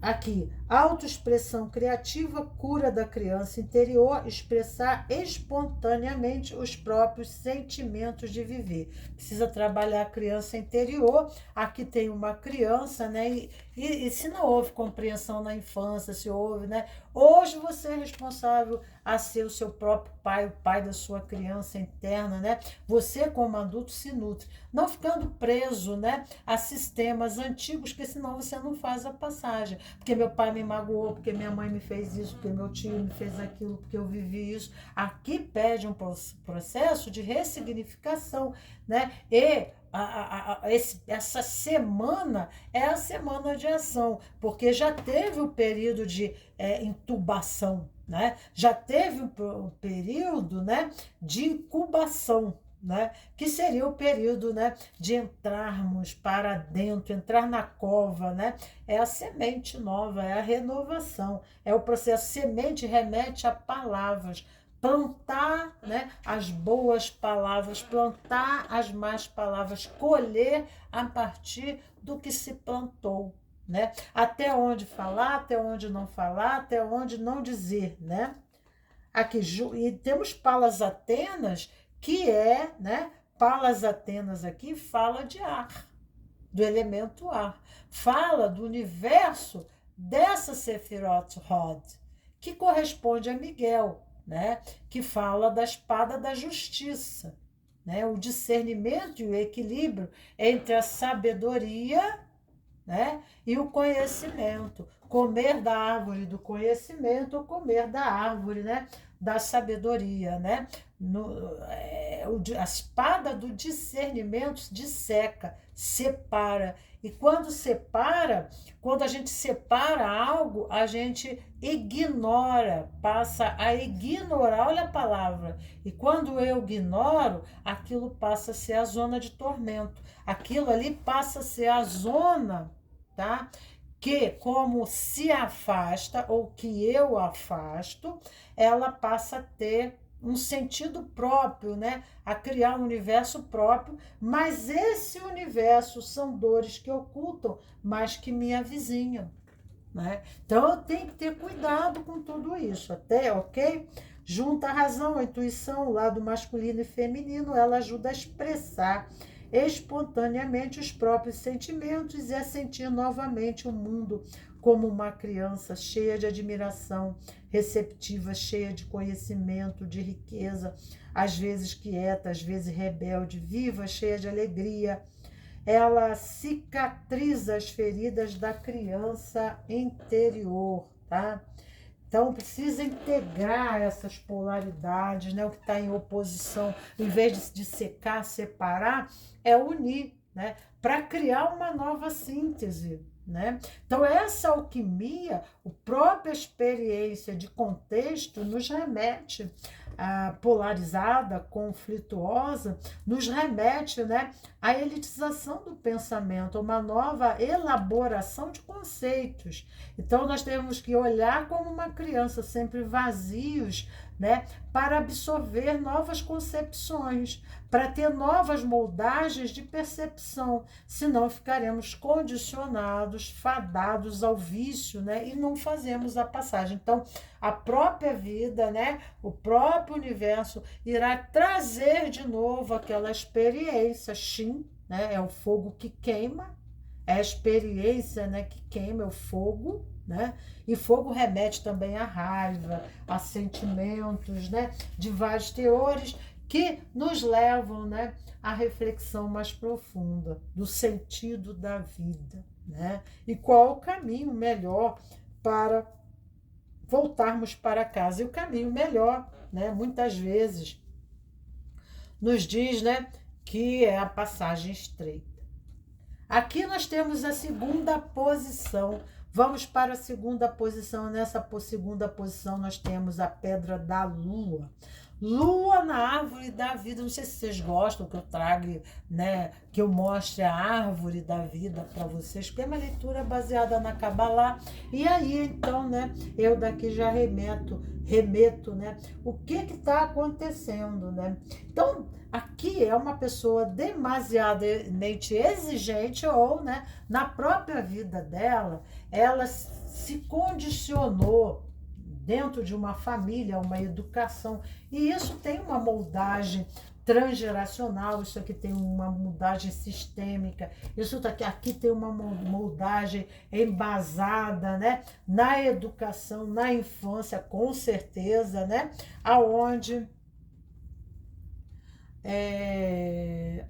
Aqui, autoexpressão criativa, cura da criança interior, expressar espontaneamente os próprios sentimentos de viver. Precisa trabalhar a criança interior. Aqui tem uma criança, né? E se não houve compreensão na infância, se houve, né? Hoje você é responsável a ser o seu próprio pai, o pai da sua criança interna, né? Você, como adulto, se nutre, não ficando preso, né, a sistemas antigos, porque senão você não faz a passagem. Porque meu pai me magoou, porque minha mãe me fez isso, porque meu tio me fez aquilo, porque eu vivi isso. Aqui pede um processo de ressignificação, né? E essa semana é a semana de ação, porque já teve o período de intubação, né? Já teve um período, né, de incubação, né? Que seria o período, né, de entrarmos para dentro, entrar na cova, né? É a semente nova, é a renovação, é o processo. Semente remete a palavras. Plantar, né, as boas palavras, plantar as más palavras, colher a partir do que se plantou, né? Até onde falar, até onde não falar, até onde não dizer, né? Aqui, e temos Palas Atenas, que é, né? Palas Atenas aqui fala de ar, do elemento ar. Fala do universo dessa Sefirot Hod, que corresponde a Miguel, né? Que fala da espada da justiça, né? O discernimento e o equilíbrio entre a sabedoria, né, e o conhecimento. Comer da árvore do conhecimento ou comer da árvore, né, da sabedoria, né? A espada do discernimento disseca, separa. E quando separa, quando a gente separa algo, a gente ignora, passa a ignorar, olha a palavra. E quando eu ignoro, aquilo passa a ser a zona de tormento. Aquilo ali passa a ser a zona, tá? Que como se afasta, ou que eu afasto, ela passa a ter um sentido próprio, né? A criar um universo próprio, mas esse universo são dores que ocultam, mas que me avizinham, né? Então eu tenho que ter cuidado com tudo isso, até, ok? Junta a razão, a intuição, o lado masculino e feminino, ela ajuda a expressar espontaneamente os próprios sentimentos e a sentir novamente o mundo como uma criança cheia de admiração, receptiva, cheia de conhecimento, de riqueza, às vezes quieta, às vezes rebelde, viva, cheia de alegria. Ela cicatriza as feridas da criança interior, tá? Então, precisa integrar essas polaridades, né? O que está em oposição, em vez de secar, separar, é unir, né? Para criar uma nova síntese, né? Então, essa alquimia, a própria experiência de contexto nos remete polarizada, conflituosa, nos remete, né, à elitização do pensamento, a uma nova elaboração de conceitos. Então, nós temos que olhar como uma criança, sempre vazios, né, para absorver novas concepções, para ter novas moldagens de percepção, senão ficaremos condicionados, fadados ao vício, né, e não fazemos a passagem. Então, a própria vida, né, o próprio universo irá trazer de novo aquela experiência, Shin, né, é o fogo que queima, é a experiência, né, que queima, é o fogo, né? E fogo remete também à raiva, a sentimentos, né, de vários teores que nos levam, né, à reflexão mais profunda do sentido da vida, né? E qual o caminho melhor para voltarmos para casa? E o caminho melhor, né, muitas vezes nos diz, né, que é a passagem estreita. Aqui nós temos a segunda posição. Vamos para a segunda posição. Nessa segunda posição nós temos a pedra da lua. Lua na árvore da vida. Não sei se vocês gostam que eu traga, né, que eu mostre a árvore da vida para vocês, porque é uma leitura baseada na Kabbalah. E aí, então, né, eu daqui já remeto, né, o que está acontecendo, né? Então, aqui é uma pessoa demasiadamente exigente ou, né, na própria vida dela, ela se condicionou dentro de uma família, uma educação, e isso tem uma moldagem transgeracional, isso aqui tem uma moldagem sistêmica, isso aqui tem uma moldagem embasada, né, na educação, na infância, com certeza, né, aonde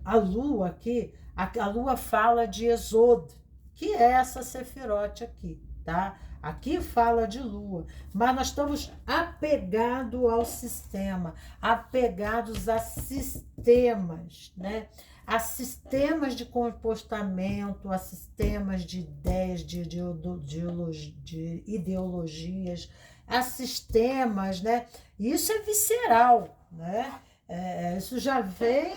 a lua aqui, a lua fala de Exod, que é essa Sefirote aqui, tá? Aqui fala de lua, mas nós estamos apegados ao sistema, apegados a sistemas, né? A sistemas de comportamento, a sistemas de ideias, de ideologias, a sistemas, né? Isso é visceral, né? Isso já vem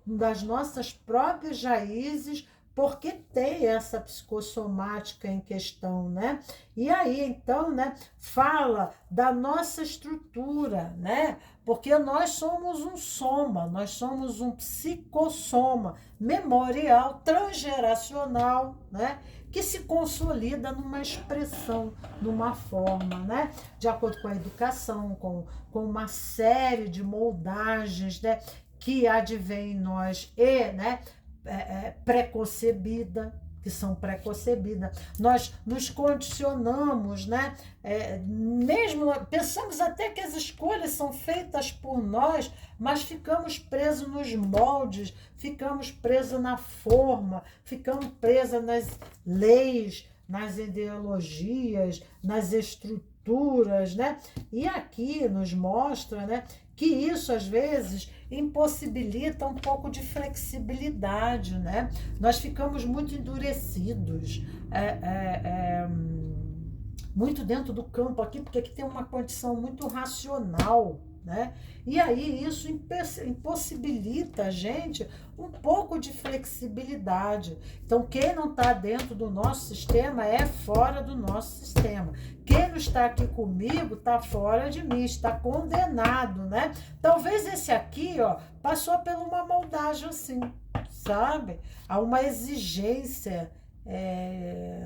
das nossas próprias raízes, porque tem essa psicossomática em questão, né? E aí, então, né, fala da nossa estrutura, né? Porque nós somos um soma, nós somos um psicossoma memorial, transgeracional, né? Que se consolida numa expressão, numa forma, né? De acordo com a educação, com uma série de moldagens, né? Que advém em nós e, né? Preconcebida, que são preconcebidas. Nós nos condicionamos, né? Mesmo pensamos até que as escolhas são feitas por nós, mas ficamos presos nos moldes, ficamos presos na forma, ficamos presos nas leis, nas ideologias, nas estruturas, né? E aqui nos mostra, né, que isso às vezes impossibilita um pouco de flexibilidade, né? Nós ficamos muito endurecidos, muito dentro do campo aqui, porque aqui tem uma condição muito racional, né? E aí isso impossibilita a gente um pouco de flexibilidade. Então, quem não está dentro do nosso sistema é fora do nosso sistema. Quem não está aqui comigo está fora de mim, está condenado, né? Talvez esse aqui, ó, passou por uma moldagem assim, sabe? Há uma exigência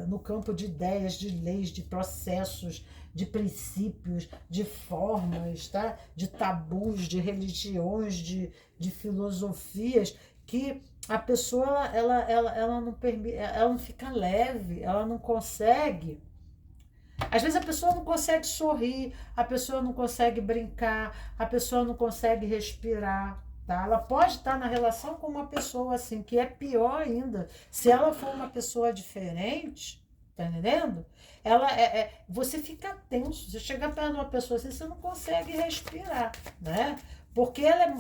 no campo de ideias, de leis, de processos, de princípios, de formas, tá? De tabus, de religiões, de filosofias, que a pessoa ela não permite, ela não fica leve, ela não consegue. Às vezes a pessoa não consegue sorrir, a pessoa não consegue brincar, a pessoa não consegue respirar. Tá? Ela pode estar na relação com uma pessoa assim, que é pior ainda. Se ela for uma pessoa diferente, tá entendendo? Você fica tenso. Você chega perto de uma pessoa assim, você não consegue respirar, né? Porque ela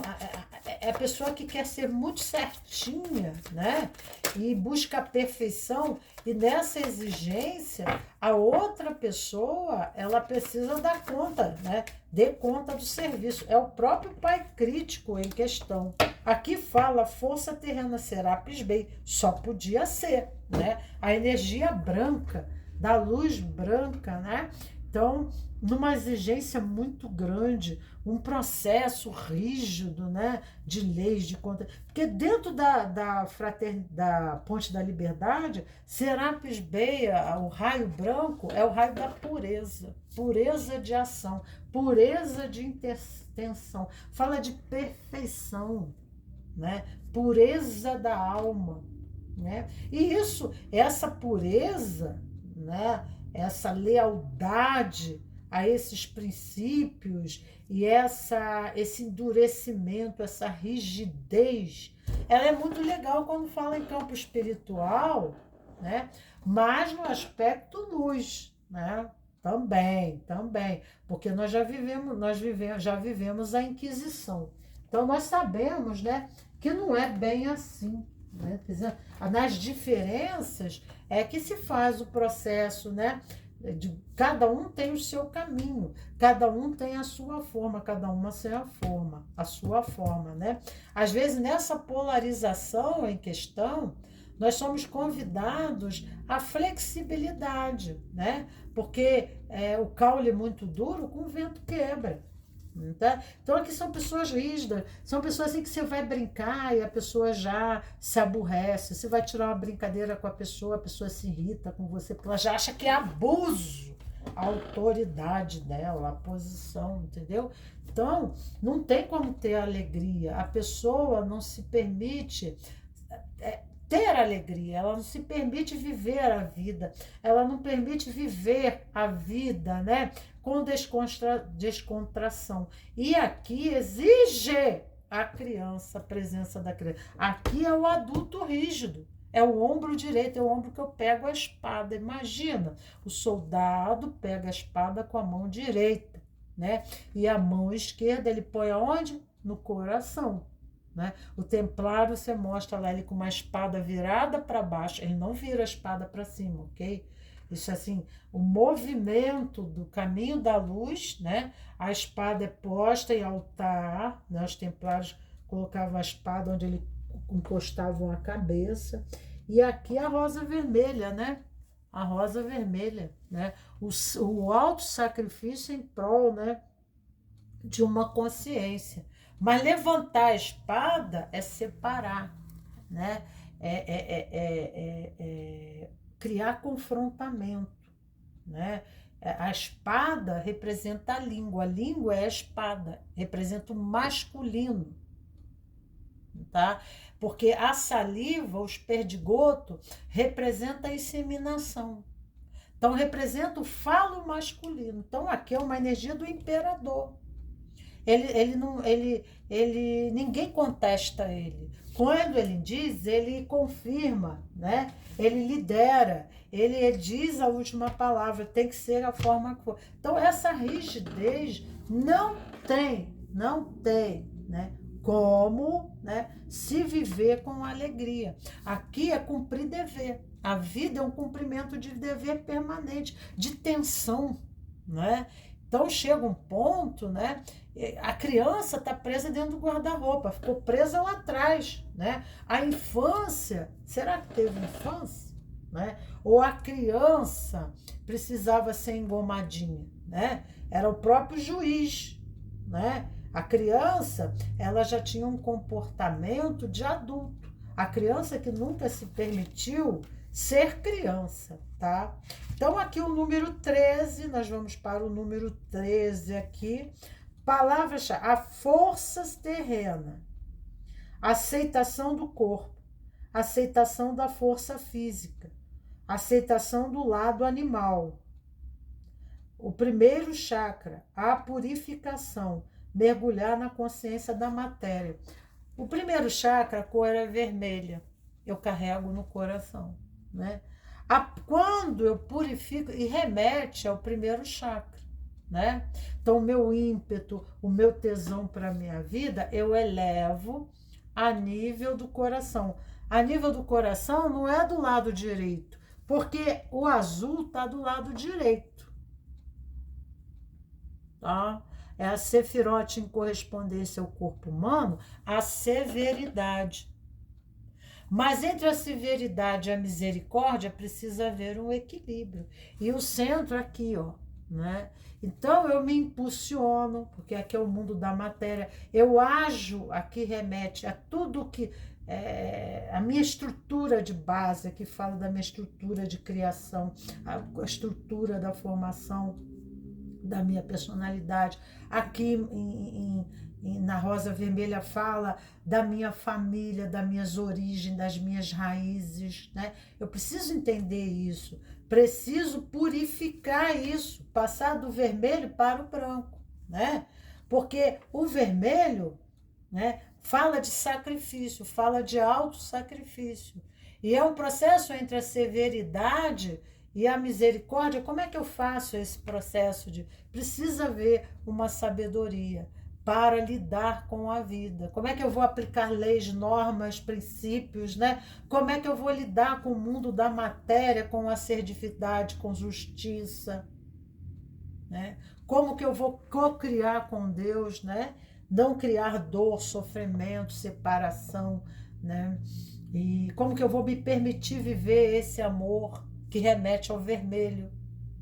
é a pessoa que quer ser muito certinha, né? E busca a perfeição, e nessa exigência, a outra pessoa, ela precisa dar conta, né? Dê conta do serviço. É o próprio pai crítico em questão. Aqui fala, força terrena Serapis Bey, só podia ser, né? A energia branca, da luz branca, né? Então, numa exigência muito grande, um processo rígido, né, de leis, de conta. Porque dentro da Ponte da Liberdade, Serapis Bey, o raio branco, é o raio da pureza, pureza de ação, pureza de intenção, fala de perfeição, né, pureza da alma, né? E isso, essa pureza, né, essa lealdade a esses princípios e esse endurecimento, essa rigidez, ela é muito legal quando fala em campo espiritual, né? Mas no aspecto luz, né? Também, porque já vivemos a Inquisição. Então nós sabemos, né, que não é bem assim, né? Quer dizer, nas diferenças é que se faz o processo, né? Cada um tem o seu caminho, cada um tem a sua forma, cada uma tem a sua forma, né? Às vezes, nessa polarização em questão, nós somos convidados à flexibilidade, né? Porque o caule muito duro, com o vento quebra. Tá? Então aqui são pessoas rígidas, são pessoas assim que você vai brincar e a pessoa já se aborrece, você vai tirar uma brincadeira com a pessoa se irrita com você, porque ela já acha que é abuso a autoridade dela, a posição, entendeu? Então, não tem como ter alegria, a pessoa não se permite ter alegria, ela não se permite viver a vida, ela não permite viver a vida, né, com descontração. E aqui exige a criança, a presença da criança. Aqui é o adulto rígido, é o ombro direito, é o ombro que eu pego a espada. Imagina, o soldado pega a espada com a mão direita, né, e a mão esquerda ele põe aonde? No coração. Né? O templário, você mostra lá ele com uma espada virada para baixo, ele não vira a espada para cima, ok? Isso assim, o movimento do caminho da luz, né? A espada é posta em altar, né? Os templários colocavam a espada onde eles encostavam a cabeça, e aqui a rosa vermelha, né? A rosa vermelha, né? O alto sacrifício em prol, né, de uma consciência. Mas levantar a espada é separar, né? Criar confrontamento, né? A espada representa a língua é a espada, representa o masculino, tá? Porque a saliva, os perdigoto, representa a inseminação. Então, representa o falo masculino. Então, aqui é uma energia do imperador. Ninguém contesta ele. Quando ele diz, ele confirma, né? Ele lidera, ele diz a última palavra, tem que ser a forma que for. Então, essa rigidez não tem, né, como, né, se viver com alegria. Aqui é cumprir dever. A vida é um cumprimento de dever permanente, de tensão, né? Então chega um ponto, né? A criança está presa dentro do guarda-roupa, ficou presa lá atrás, né? A infância, será que teve infância? Né? Ou a criança precisava ser engomadinha, né? Era o próprio juiz, né? A criança, ela já tinha um comportamento de adulto. A criança que nunca se permitiu ser criança, tá? Então, aqui o número 13, nós vamos para o número 13 aqui. Palavra-chave, a forças terrena, aceitação do corpo, aceitação da força física, aceitação do lado animal. O primeiro chakra, a purificação, mergulhar na consciência da matéria. O primeiro chakra, a cor é vermelha, eu carrego no coração, né? Quando eu purifico, e remete ao primeiro chakra, né? Então, o meu ímpeto, o meu tesão para a minha vida, eu elevo a nível do coração. A nível do coração não é do lado direito, porque o azul está do lado direito, tá? É a sefirote em correspondência ao corpo humano, a severidade. Mas entre a severidade e a misericórdia precisa haver um equilíbrio. E o centro aqui, ó, né? Então eu me impulsiono, porque aqui é o mundo da matéria. Eu ajo, aqui remete a tudo que a minha estrutura de base, aqui fala da minha estrutura de criação, a estrutura da formação da minha personalidade. Aqui na Rosa Vermelha fala da minha família, das minhas origens, das minhas raízes, né? Eu preciso entender isso, preciso purificar isso, passar do vermelho para o branco, né? Porque o vermelho, né, fala de sacrifício, fala de autossacrifício. E é um processo entre a severidade e a misericórdia. Como é que eu faço esse processo de... Precisa haver uma sabedoria para lidar com a vida. Como é que eu vou aplicar leis, normas, princípios, né? Como é que eu vou lidar com o mundo da matéria, com assertividade, com justiça, né? Como que eu vou co-criar com Deus, né? Não criar dor, sofrimento, separação, né? E como que eu vou me permitir viver esse amor que remete ao vermelho,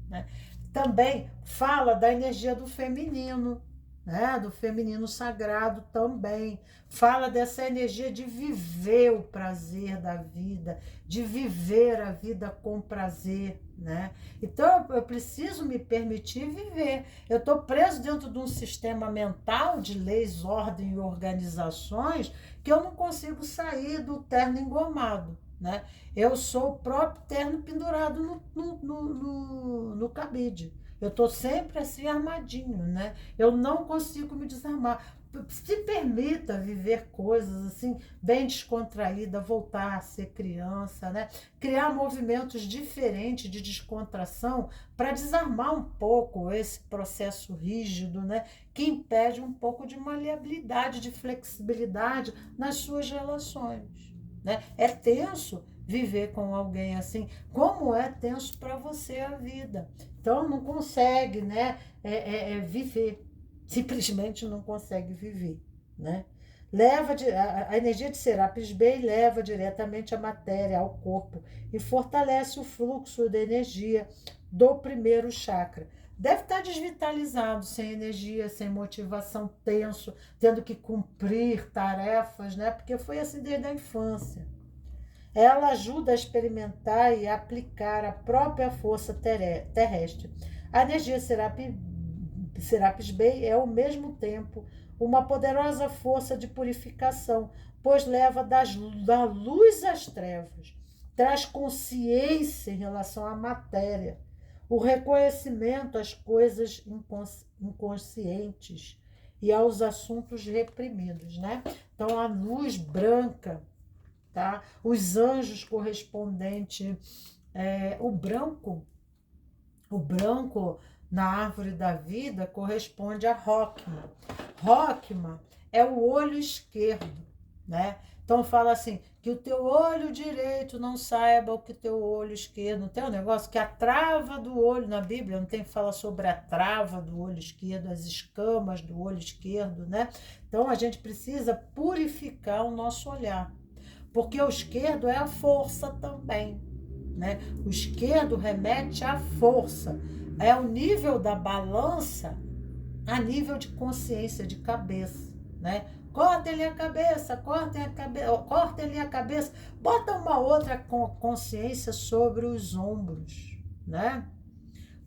né? Também fala da energia do feminino, né? Do feminino sagrado também. Fala dessa energia de viver o prazer da vida, de viver a vida com prazer, né? Então eu preciso me permitir viver. Eu estou preso dentro de um sistema mental de leis, ordem e organizações que eu não consigo sair do terno engomado, né? Eu sou o próprio terno pendurado no cabide. Eu estou sempre assim armadinho, né? Eu não consigo me desarmar. Se permita viver coisas assim, bem descontraída, voltar a ser criança, né? Criar movimentos diferentes de descontração para desarmar um pouco esse processo rígido, né? Que impede um pouco de maleabilidade, de flexibilidade nas suas relações, né? É tenso viver com alguém assim, como é tenso para você a vida. Então não consegue, né, viver, simplesmente não consegue viver, né? A energia de Serapis Bey leva diretamente a matéria ao corpo e fortalece o fluxo da energia do primeiro chakra. Deve estar desvitalizado, sem energia, sem motivação, tenso, tendo que cumprir tarefas, né? Porque foi assim desde a infância. Ela ajuda a experimentar e aplicar a própria força terrestre. A energia Serapis Bey é, ao mesmo tempo, uma poderosa força de purificação, pois leva da luz às trevas, traz consciência em relação à matéria, o reconhecimento às coisas inconscientes e aos assuntos reprimidos, né? Então, a luz branca, tá? Os anjos correspondentes, o branco na árvore da vida corresponde a Rockman. Rockman é o olho esquerdo, né? Então fala assim, que o teu olho direito não saiba o que o teu olho esquerdo. Não tem um negócio que a trava do olho, na Bíblia não tem que falar sobre a trava do olho esquerdo, as escamas do olho esquerdo, né? Então a gente precisa purificar o nosso olhar, porque o esquerdo é a força também, né? O esquerdo remete à força, é o nível da balança a nível de consciência, de cabeça, né? Cortem-lhe a cabeça, cortem-lhe a cabeça, bota uma outra consciência sobre os ombros, né?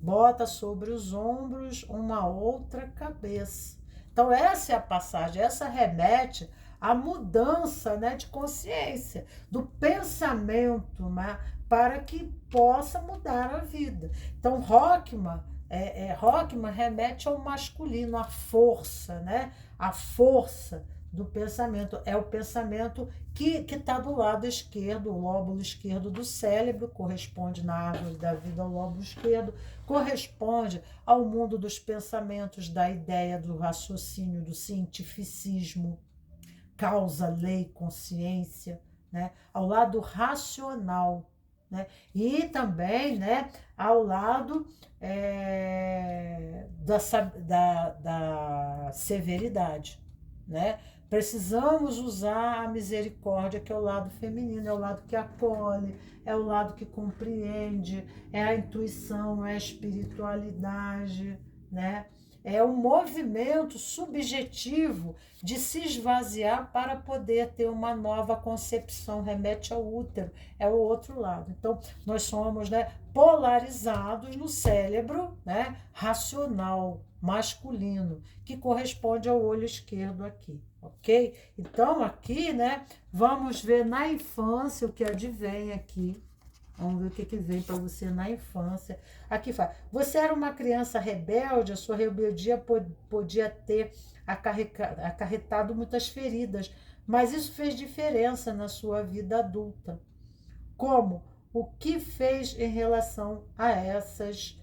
Bota sobre os ombros uma outra cabeça. Então essa é a passagem, essa remete à mudança, né, de consciência, do pensamento, né, para que possa mudar a vida. Então Rockman remete ao masculino, à força, né? A força do pensamento. É o pensamento que está do lado esquerdo, o lóbulo esquerdo do cérebro, corresponde na árvore da vida ao lóbulo esquerdo, corresponde ao mundo dos pensamentos, da ideia, do raciocínio, do cientificismo, causa, lei, consciência, né? Ao lado racional, né? E também, né, ao lado da severidade, né? Precisamos usar a misericórdia, que é o lado feminino, é o lado que acolhe, é o lado que compreende, é a intuição, é a espiritualidade, né? É um movimento subjetivo de se esvaziar para poder ter uma nova concepção, remete ao útero, é o outro lado. Então, nós somos, né, polarizados no cérebro, né, racional, masculino, que corresponde ao olho esquerdo aqui, ok? Então, aqui, né, vamos ver na infância o que advém aqui. Vamos ver o que vem para você na infância. Aqui fala, você era uma criança rebelde, a sua rebeldia podia ter acarretado muitas feridas, mas isso fez diferença na sua vida adulta. Como? O que fez em relação a essas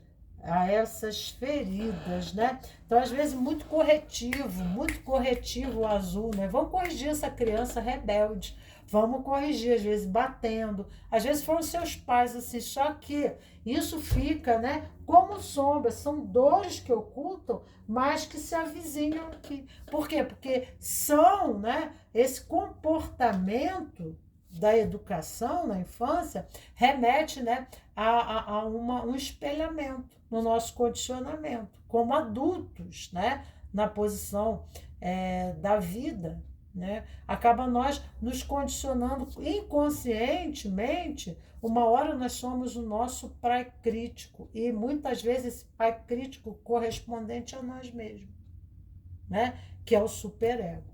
feridas, né? Então, às vezes, muito corretivo o azul, né? Vamos corrigir essa criança rebelde. Vamos corrigir, às vezes batendo, às vezes foram seus pais, assim, só que isso fica, né, como sombra, são dores que ocultam, mas que se avizinham aqui. Por quê? Porque são, né, esse comportamento da educação na infância remete, né, a um espelhamento no nosso condicionamento, como adultos, né, na posição da vida, né? Acaba nós nos condicionando inconscientemente. Uma hora nós somos o nosso pai crítico e muitas vezes esse pai crítico correspondente a nós mesmos, né? Que é o superego.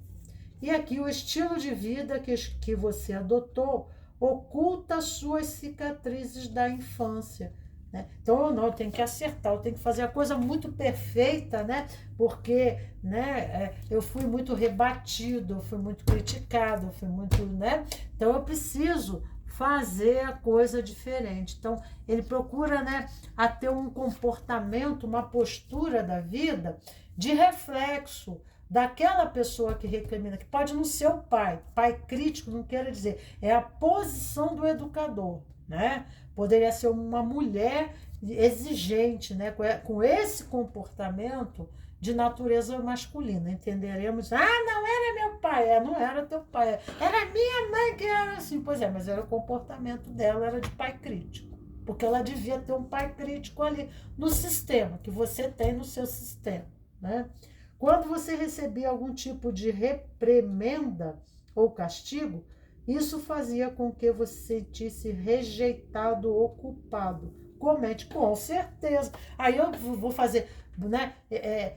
E aqui o estilo de vida que você adotou oculta suas cicatrizes da infância. Né? Então, eu tenho que acertar, eu tenho que fazer a coisa muito perfeita, né? Porque, né, eu fui muito rebatido, eu fui muito criticado, eu fui muito, né? Então, eu preciso fazer a coisa diferente. Então, ele procura, né, a ter um comportamento, uma postura da vida de reflexo daquela pessoa que recrimina, que pode não ser o pai crítico, não quer dizer, é a posição do educador, né? Poderia ser uma mulher exigente, né? Com esse comportamento de natureza masculina. Entenderemos, não era meu pai, não era teu pai, era minha mãe que era assim. Pois é, mas era o comportamento dela, era de pai crítico. Porque ela devia ter um pai crítico ali no sistema, que você tem no seu sistema, né? Quando você recebia algum tipo de reprimenda ou castigo, isso fazia com que você se sentisse rejeitado ou culpado. Comente, com certeza. Aí eu vou fazer, né,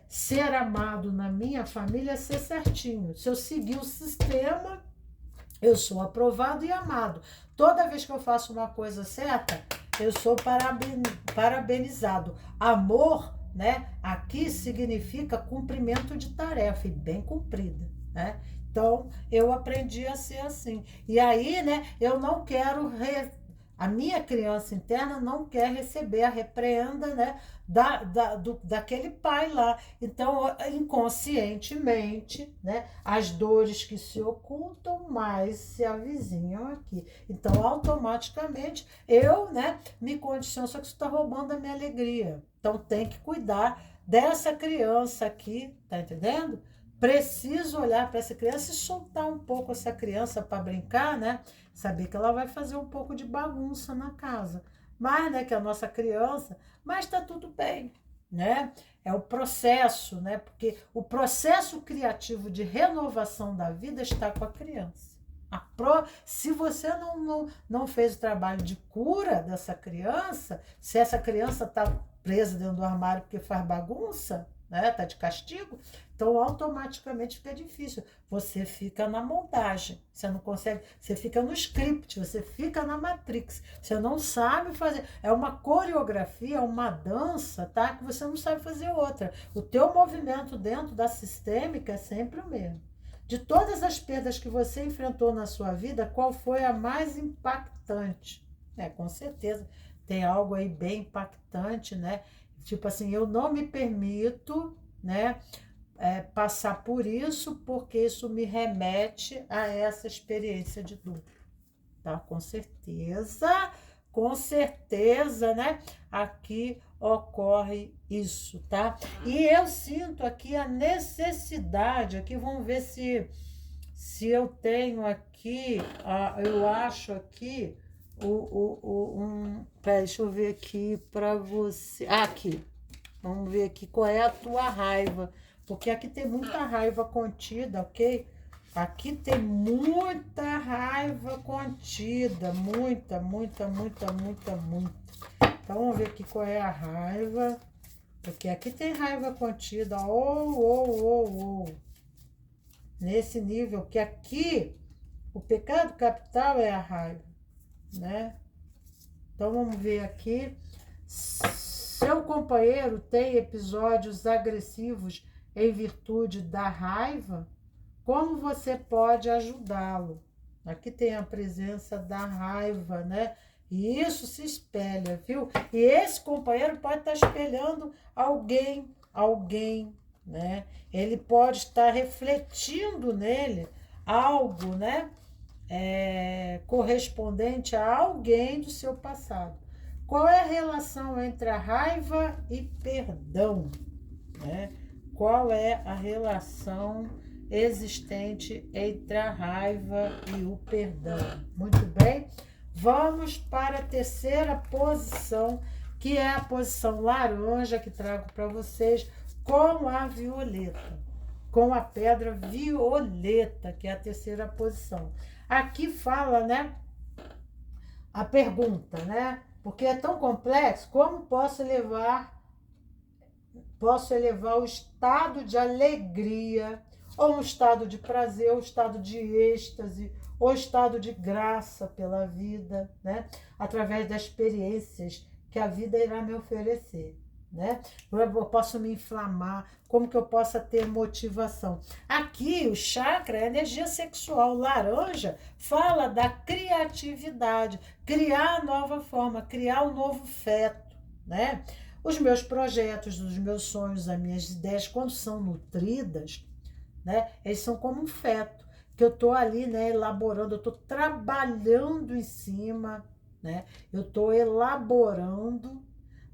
ser amado na minha família é ser certinho. Se eu seguir o sistema, eu sou aprovado e amado. Toda vez que eu faço uma coisa certa, eu sou parabenizado. Amor, né, aqui significa cumprimento de tarefa, e bem cumprida, né? Então, eu aprendi a ser assim. E aí, né, eu não quero... A minha criança interna não quer receber a repreenda, né, daquele pai lá. Então, inconscientemente, né, as dores que se ocultam mais se avizinham aqui. Então, automaticamente, eu, né, me condiciono, só que isso está roubando a minha alegria. Então, tem que cuidar dessa criança aqui, tá entendendo? Preciso olhar para essa criança e soltar um pouco essa criança para brincar, né? Saber que ela vai fazer um pouco de bagunça na casa. Mas, né, que é a nossa criança, mas está tudo bem, né? É o processo, né? Porque o processo criativo de renovação da vida está com a criança. Se você não fez o trabalho de cura dessa criança, se essa criança está presa dentro do armário porque faz bagunça, né, tá de castigo, então automaticamente fica difícil. Você fica na montagem, você não consegue, você fica no script, você fica na Matrix, você não sabe fazer, é uma coreografia, uma dança, tá, que você não sabe fazer outra. O teu movimento dentro da sistêmica é sempre o mesmo. De todas as perdas que você enfrentou na sua vida, qual foi a mais impactante? Com certeza tem algo aí bem impactante, né? Tipo assim, eu não me permito, né, passar por isso, porque isso me remete a essa experiência de dor, tá? Com certeza, né? Aqui ocorre isso, tá? E eu sinto aqui a necessidade, aqui vamos ver se eu tenho aqui, eu acho aqui peraí, deixa eu ver aqui para você. Aqui, vamos ver aqui qual é a tua raiva, porque aqui tem muita raiva contida, ok? Aqui tem muita raiva contida, muita. Então, vamos ver aqui qual é a raiva, porque aqui tem raiva contida, nesse nível, que aqui o pecado capital é a raiva, né? Então, vamos ver aqui. Seu companheiro tem episódios agressivos em virtude da raiva? Como você pode ajudá-lo? Aqui tem a presença da raiva, né? E isso se espelha, viu? E esse companheiro pode estar espelhando alguém, né? Ele pode estar refletindo nele algo, né? Correspondente a alguém do seu passado. Qual é a relação entre a raiva e perdão, né? Qual é a relação existente entre a raiva e o perdão? Muito bem, vamos para a terceira posição, que é a posição laranja, que trago para vocês com a violeta, com a pedra violeta, que é a terceira posição. Aqui fala, né, a pergunta, né, porque é tão complexo, como posso elevar o estado de alegria, ou um estado de prazer, ou um estado de êxtase, ou estado de graça pela vida, né? Através das experiências que a vida irá me oferecer, né? Eu posso me inflamar, como que eu possa ter motivação? Aqui, o chakra é a energia sexual. Laranja fala da criatividade, criar nova forma, criar um novo feto, né? Os meus projetos, os meus sonhos, as minhas ideias, quando são nutridas, né, eles são como um feto, que eu estou ali, né, elaborando, eu estou trabalhando em cima, né, eu estou elaborando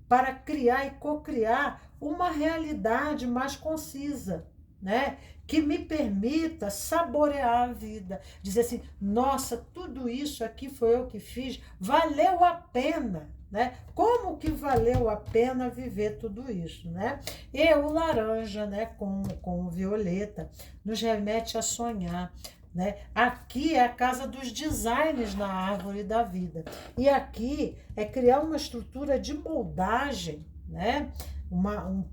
para criar e cocriar uma realidade mais concisa, né, que me permita saborear a vida, dizer assim, nossa, tudo isso aqui foi eu que fiz, valeu a pena, né? Como que valeu a pena viver tudo isso, né? E o laranja, né, com o violeta, nos remete a sonhar, né? Aqui é a casa dos designs na árvore da vida. E aqui é criar uma estrutura de moldagem, né?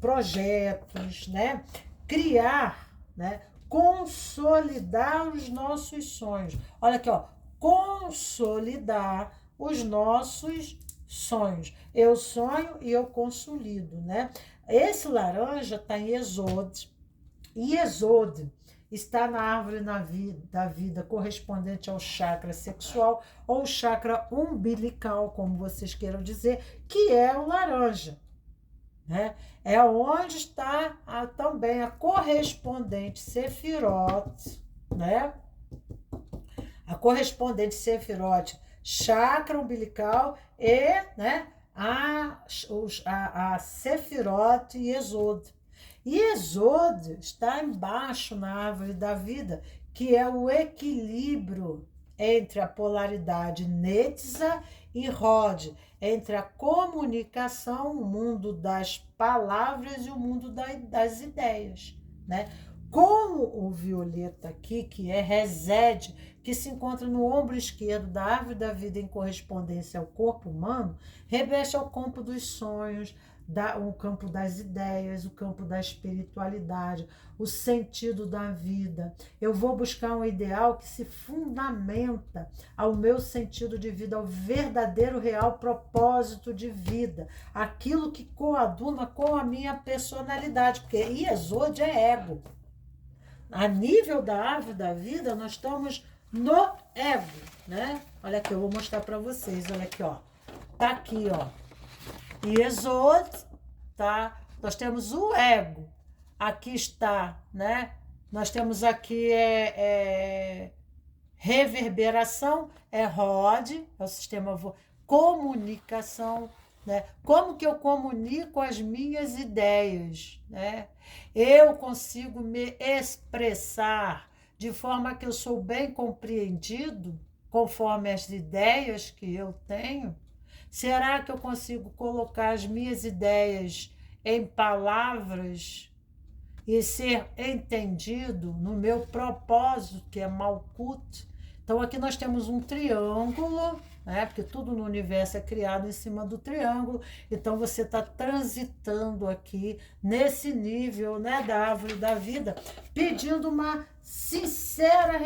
Projetos, né? Criar, né? Consolidar os nossos sonhos. Olha aqui, ó, consolidar os nossos sonhos. Eu sonho e eu consolido, né? Esse laranja está em Êxodo. E Êxodo está na árvore da vida, correspondente ao chakra sexual ou chakra umbilical, como vocês queiram dizer, que é o laranja, né? É onde está também a correspondente Sefirot, né? A correspondente Sefirot, chakra umbilical e, né, a Sefirot e Êxodo. E Êxodo está embaixo na árvore da vida, que é o equilíbrio entre a polaridade Netza e Rod, entre a comunicação, o mundo das palavras e o mundo das ideias, né? Como o violeta aqui, que é Resed, que se encontra no ombro esquerdo da árvore da vida em correspondência ao corpo humano, reveste ao campo dos sonhos, o campo das ideias, o campo da espiritualidade, o sentido da vida. Eu vou buscar um ideal que se fundamenta ao meu sentido de vida, ao verdadeiro, real propósito de vida, aquilo que coaduna com a minha personalidade, porque Êxodo é ego. a nível da árvore da vida, nós estamos no ego, né? Olha aqui, eu vou mostrar para vocês, olha aqui, ó. Tá aqui, ó. Yesod, tá? Nós temos o ego. Aqui está, né? Nós temos aqui reverberação, Rod, é o sistema comunicação, né? Como que eu comunico as minhas ideias, né? Eu consigo me expressar de forma que eu sou bem compreendido, conforme as ideias que eu tenho? Será que eu consigo colocar as minhas ideias em palavras e ser entendido no meu propósito, que é Malkut? Então, aqui nós temos um triângulo, né? Porque tudo no universo é criado em cima do triângulo. Então, você está transitando aqui nesse nível, né, da árvore da vida, pedindo uma sincera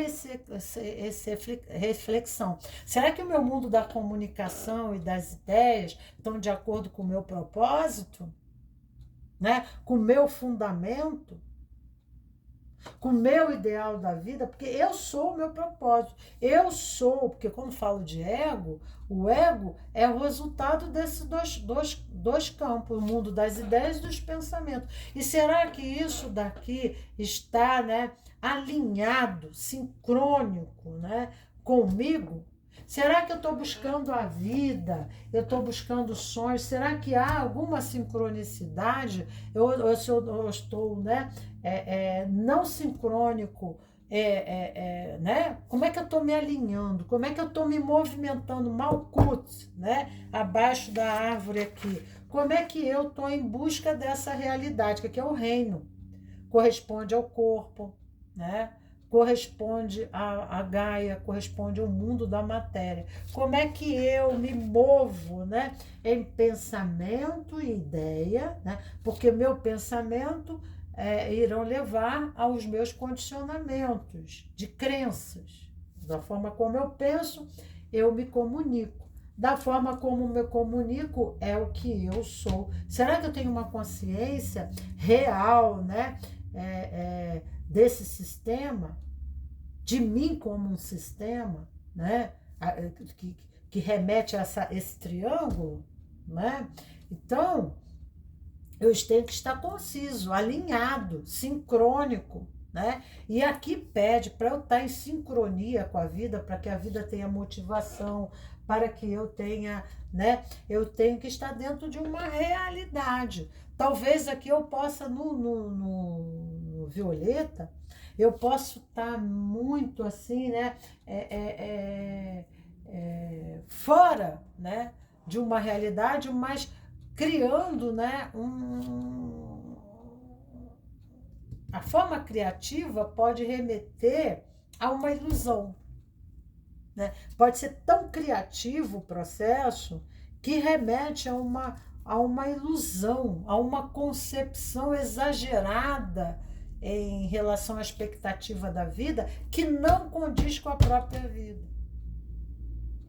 reflexão. Será que o meu mundo da comunicação e das ideias estão de acordo com o meu propósito? Né? Com o meu fundamento? Com o meu ideal da vida? Porque eu sou o meu propósito. Eu sou, porque quando falo de ego, o ego é o resultado desses dois campos, o mundo das ideias e dos pensamentos. E será que isso daqui está, né, alinhado, sincrônico, né, comigo? Será que eu estou buscando a vida? Eu estou buscando sonhos? Será que há alguma sincronicidade? Eu estou, né, não sincrônico, né? Como é que eu estou me alinhando? Como é que eu estou me movimentando? Malkut, né? Abaixo da árvore aqui. Como é que eu estou em busca dessa realidade? Que aqui é o reino. Corresponde ao corpo, né? Corresponde a Gaia, corresponde ao mundo da matéria. Como é que eu me movo, né, em pensamento e ideia, né? Porque meu pensamento irão levar aos meus condicionamentos de crenças. Da forma como eu penso, eu me comunico. Da forma como me comunico é o que eu sou. Será que eu tenho uma consciência real, né, desse sistema, de mim como um sistema, né, que remete a esse triângulo, né? Então, eu tenho que estar conciso, alinhado, sincrônico, né? E aqui pede para eu estar em sincronia com a vida, para que a vida tenha motivação, para que eu tenha, né? Eu tenho que estar dentro de uma realidade. Talvez aqui eu possa, no Violeta, eu posso estar muito assim, né? Fora, né, de uma realidade, mas criando, né, a forma criativa pode remeter a uma ilusão, né? Pode ser tão criativo o processo que remete a uma ilusão, a uma concepção exagerada em relação à expectativa da vida que não condiz com a própria vida.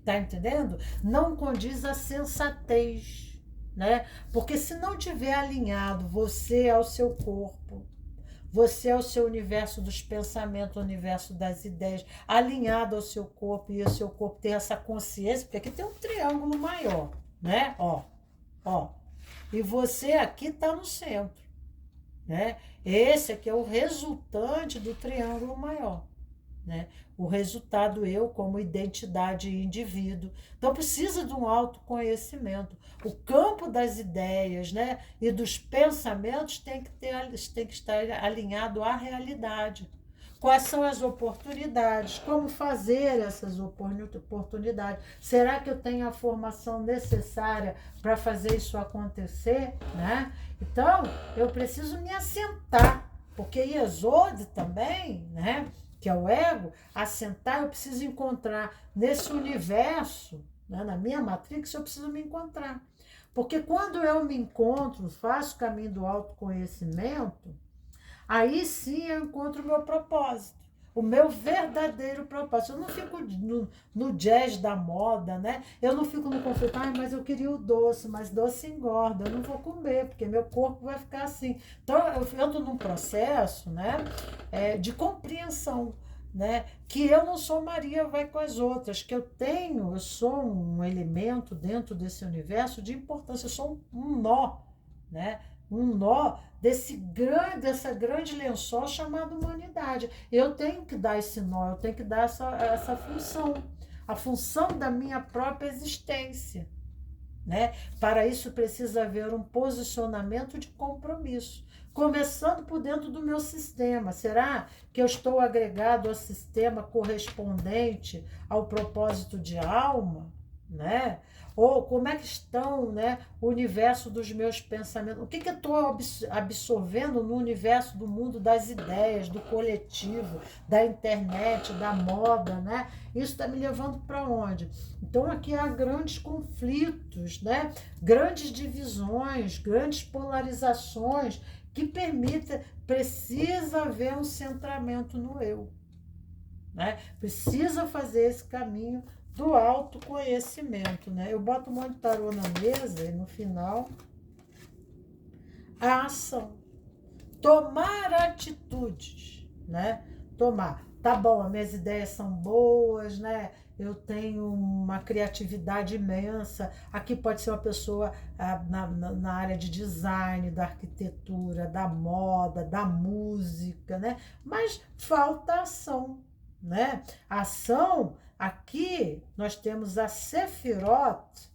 Tá entendendo? Não condiz a sensatez, né? Porque se não tiver alinhado você ao seu corpo, você é o seu universo dos pensamentos, o universo das ideias, alinhado ao seu corpo, e o seu corpo tem essa consciência, porque aqui tem um triângulo maior, né? Ó. E você aqui está no centro, né? Esse aqui é o resultante do triângulo maior, né? O resultado eu como identidade e indivíduo. Então precisa de um autoconhecimento. O campo das ideias, né, e dos pensamentos tem que estar alinhado à realidade. Quais são as oportunidades? Como fazer essas oportunidades? Será que eu tenho a formação necessária para fazer isso acontecer, né? Então, eu preciso me assentar, porque Yesod também, né, que é o ego, assentar, eu preciso encontrar nesse universo, né, na minha matrix, eu preciso me encontrar. Porque quando eu me encontro, faço o caminho do autoconhecimento, aí sim eu encontro o meu propósito. o meu verdadeiro propósito. Eu não fico no jazz da moda, né? Eu não fico no conflito, mas eu queria o doce, mas doce engorda, eu não vou comer, porque meu corpo vai ficar assim. Então, eu estou num processo, né, de compreensão, né? Que eu não sou Maria vai com as outras, que eu sou um elemento dentro desse universo de importância, eu sou um nó, né? Um nó dessa grande lençol chamado humanidade. Eu tenho que dar esse nó, eu tenho que dar essa função, a função da minha própria existência, né? Para isso precisa haver um posicionamento de compromisso, começando por dentro do meu sistema. Será que eu estou agregado ao sistema correspondente ao propósito de alma, né? Ou como é que estão, né, o universo dos meus pensamentos? O que eu estou absorvendo no universo do mundo das ideias, do coletivo, da internet, da moda, né? Isso está me levando para onde? Então aqui há grandes conflitos, né? Grandes divisões, grandes polarizações que precisa haver um centramento no eu, né? Precisa fazer esse caminho do autoconhecimento, né? Eu boto um monte de tarô na mesa e no final a ação. Tomar atitudes, né? Tomar. Tá bom, as minhas ideias são boas, né? Eu tenho uma criatividade imensa. Aqui pode ser uma pessoa na área de design, da arquitetura, da moda, da música, né? Mas falta ação, né? A ação, aqui nós temos a Sefirot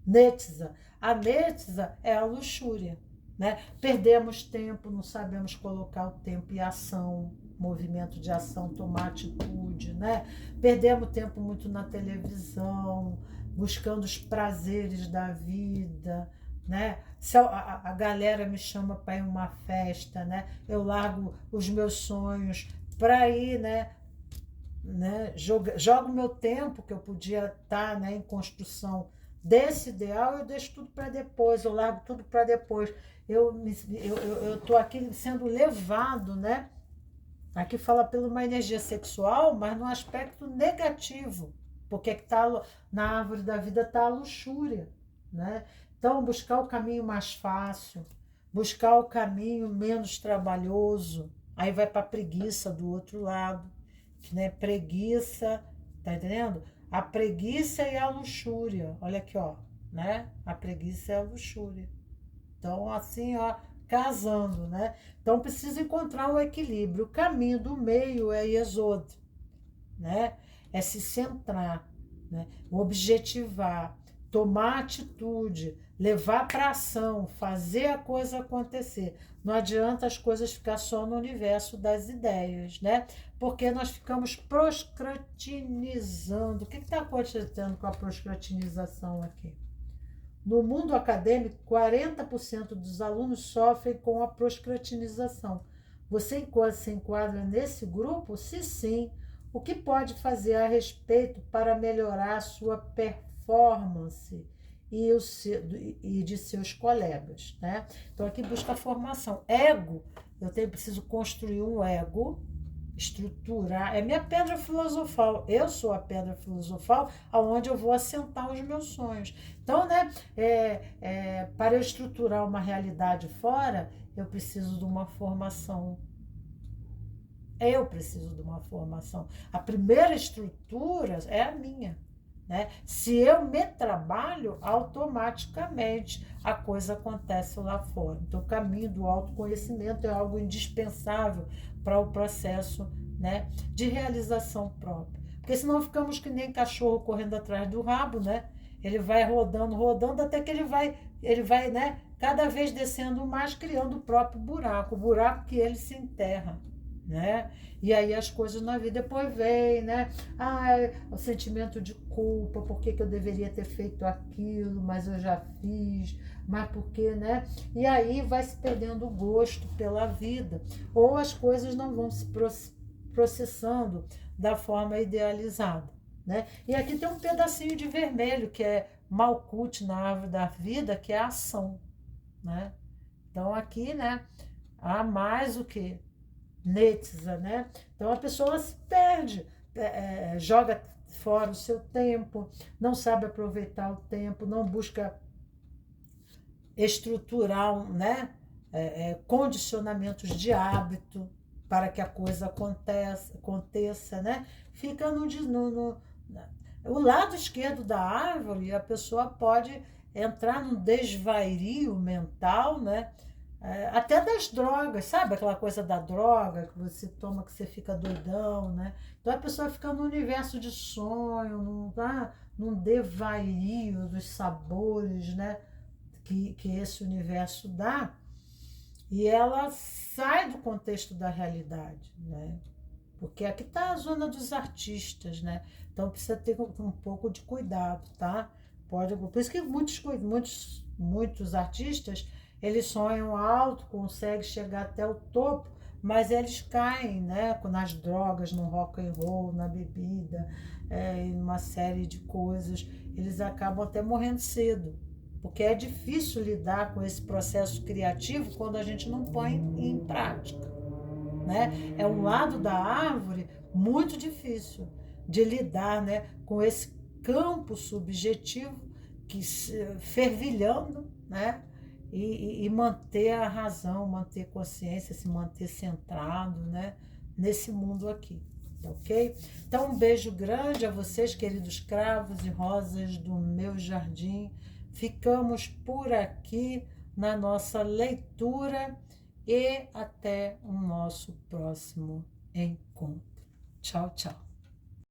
Netza. A Netza é a luxúria, né? Perdemos tempo, não sabemos colocar o tempo em ação, movimento de ação, tomar atitude, né? Perdemos tempo muito na televisão, buscando os prazeres da vida, né? Se a galera me chama para ir a uma festa, né? Eu largo os meus sonhos para ir, né? Jogo meu tempo que eu podia estar, né, em construção desse ideal, eu deixo tudo para depois, eu largo tudo para depois. Eu estou aqui sendo levado, né? Aqui fala pela uma energia sexual, mas no aspecto negativo, porque que tá, na árvore da vida está a luxúria, né? Então, buscar o caminho mais fácil, buscar o caminho menos trabalhoso, aí vai para a preguiça do outro lado, né? Preguiça, tá entendendo? A preguiça e a luxúria, olha aqui, ó, né? A preguiça e a luxúria. Então, assim, ó, casando, né? Então, precisa encontrar um equilíbrio. O caminho do meio é Yesod, né? É se centrar, né? Objetivar, tomar atitude, levar para ação, fazer a coisa acontecer. Não adianta as coisas ficar só no universo das ideias, né? Porque nós ficamos proscratinizando. O que está acontecendo com a proscratinização aqui? No mundo acadêmico, 40% dos alunos sofrem com a proscratinização. Você se enquadra nesse grupo? Se sim, o que pode fazer a respeito para melhorar a sua performance e de seus colegas, né? Então, aqui busca a formação. Ego, preciso construir um ego, estruturar, é minha pedra filosofal, eu sou a pedra filosofal aonde eu vou assentar os meus sonhos. Então, né, para eu estruturar uma realidade fora, eu preciso de uma formação. Eu preciso de uma formação. A primeira estrutura é a minha, né? Se eu me trabalho, automaticamente a coisa acontece lá fora. Então, o caminho do autoconhecimento é algo indispensável para o processo, né, de realização própria. Porque senão ficamos que nem cachorro correndo atrás do rabo, né? Ele vai rodando, até que ele vai, né, cada vez descendo mais, criando o próprio buraco, o buraco que ele se enterra, né? E aí as coisas na vida depois vem, né? O sentimento de culpa, por que eu deveria ter feito aquilo, mas eu já fiz, mas por que, né? E aí vai se perdendo o gosto pela vida, ou as coisas não vão se processando da forma idealizada, né? E aqui tem um pedacinho de vermelho, que é Malkuth na árvore da vida, que é a ação, né? Então aqui, né, há mais o que? Netza, né? Então a pessoa se perde, joga fora o seu tempo, não sabe aproveitar o tempo, não busca estruturar, né? Condicionamentos de hábito para que a coisa aconteça, né? Fica o lado esquerdo da árvore, a pessoa pode entrar num desvario mental, né? Até das drogas, sabe? Aquela coisa da droga que você toma, que você fica doidão, né? Então a pessoa fica no universo de sonho, num devario dos sabores, né? Que esse universo dá, e ela sai do contexto da realidade, né? Porque aqui está a zona dos artistas, né? Então precisa ter um pouco de cuidado, tá? Por isso que muitos artistas, eles sonham alto, conseguem chegar até o topo, mas eles caem, né? Nas drogas, no rock and roll, na bebida, em uma série de coisas. Eles acabam até morrendo cedo, porque é difícil lidar com esse processo criativo quando a gente não põe em prática, né? É um lado da árvore muito difícil de lidar, né, com esse campo subjetivo que fervilhando, né? E manter a razão, manter consciência, se manter centrado, né, nesse mundo aqui, ok? Então, um beijo grande a vocês, queridos cravos e rosas do meu jardim. Ficamos por aqui na nossa leitura e até o nosso próximo encontro. Tchau, tchau.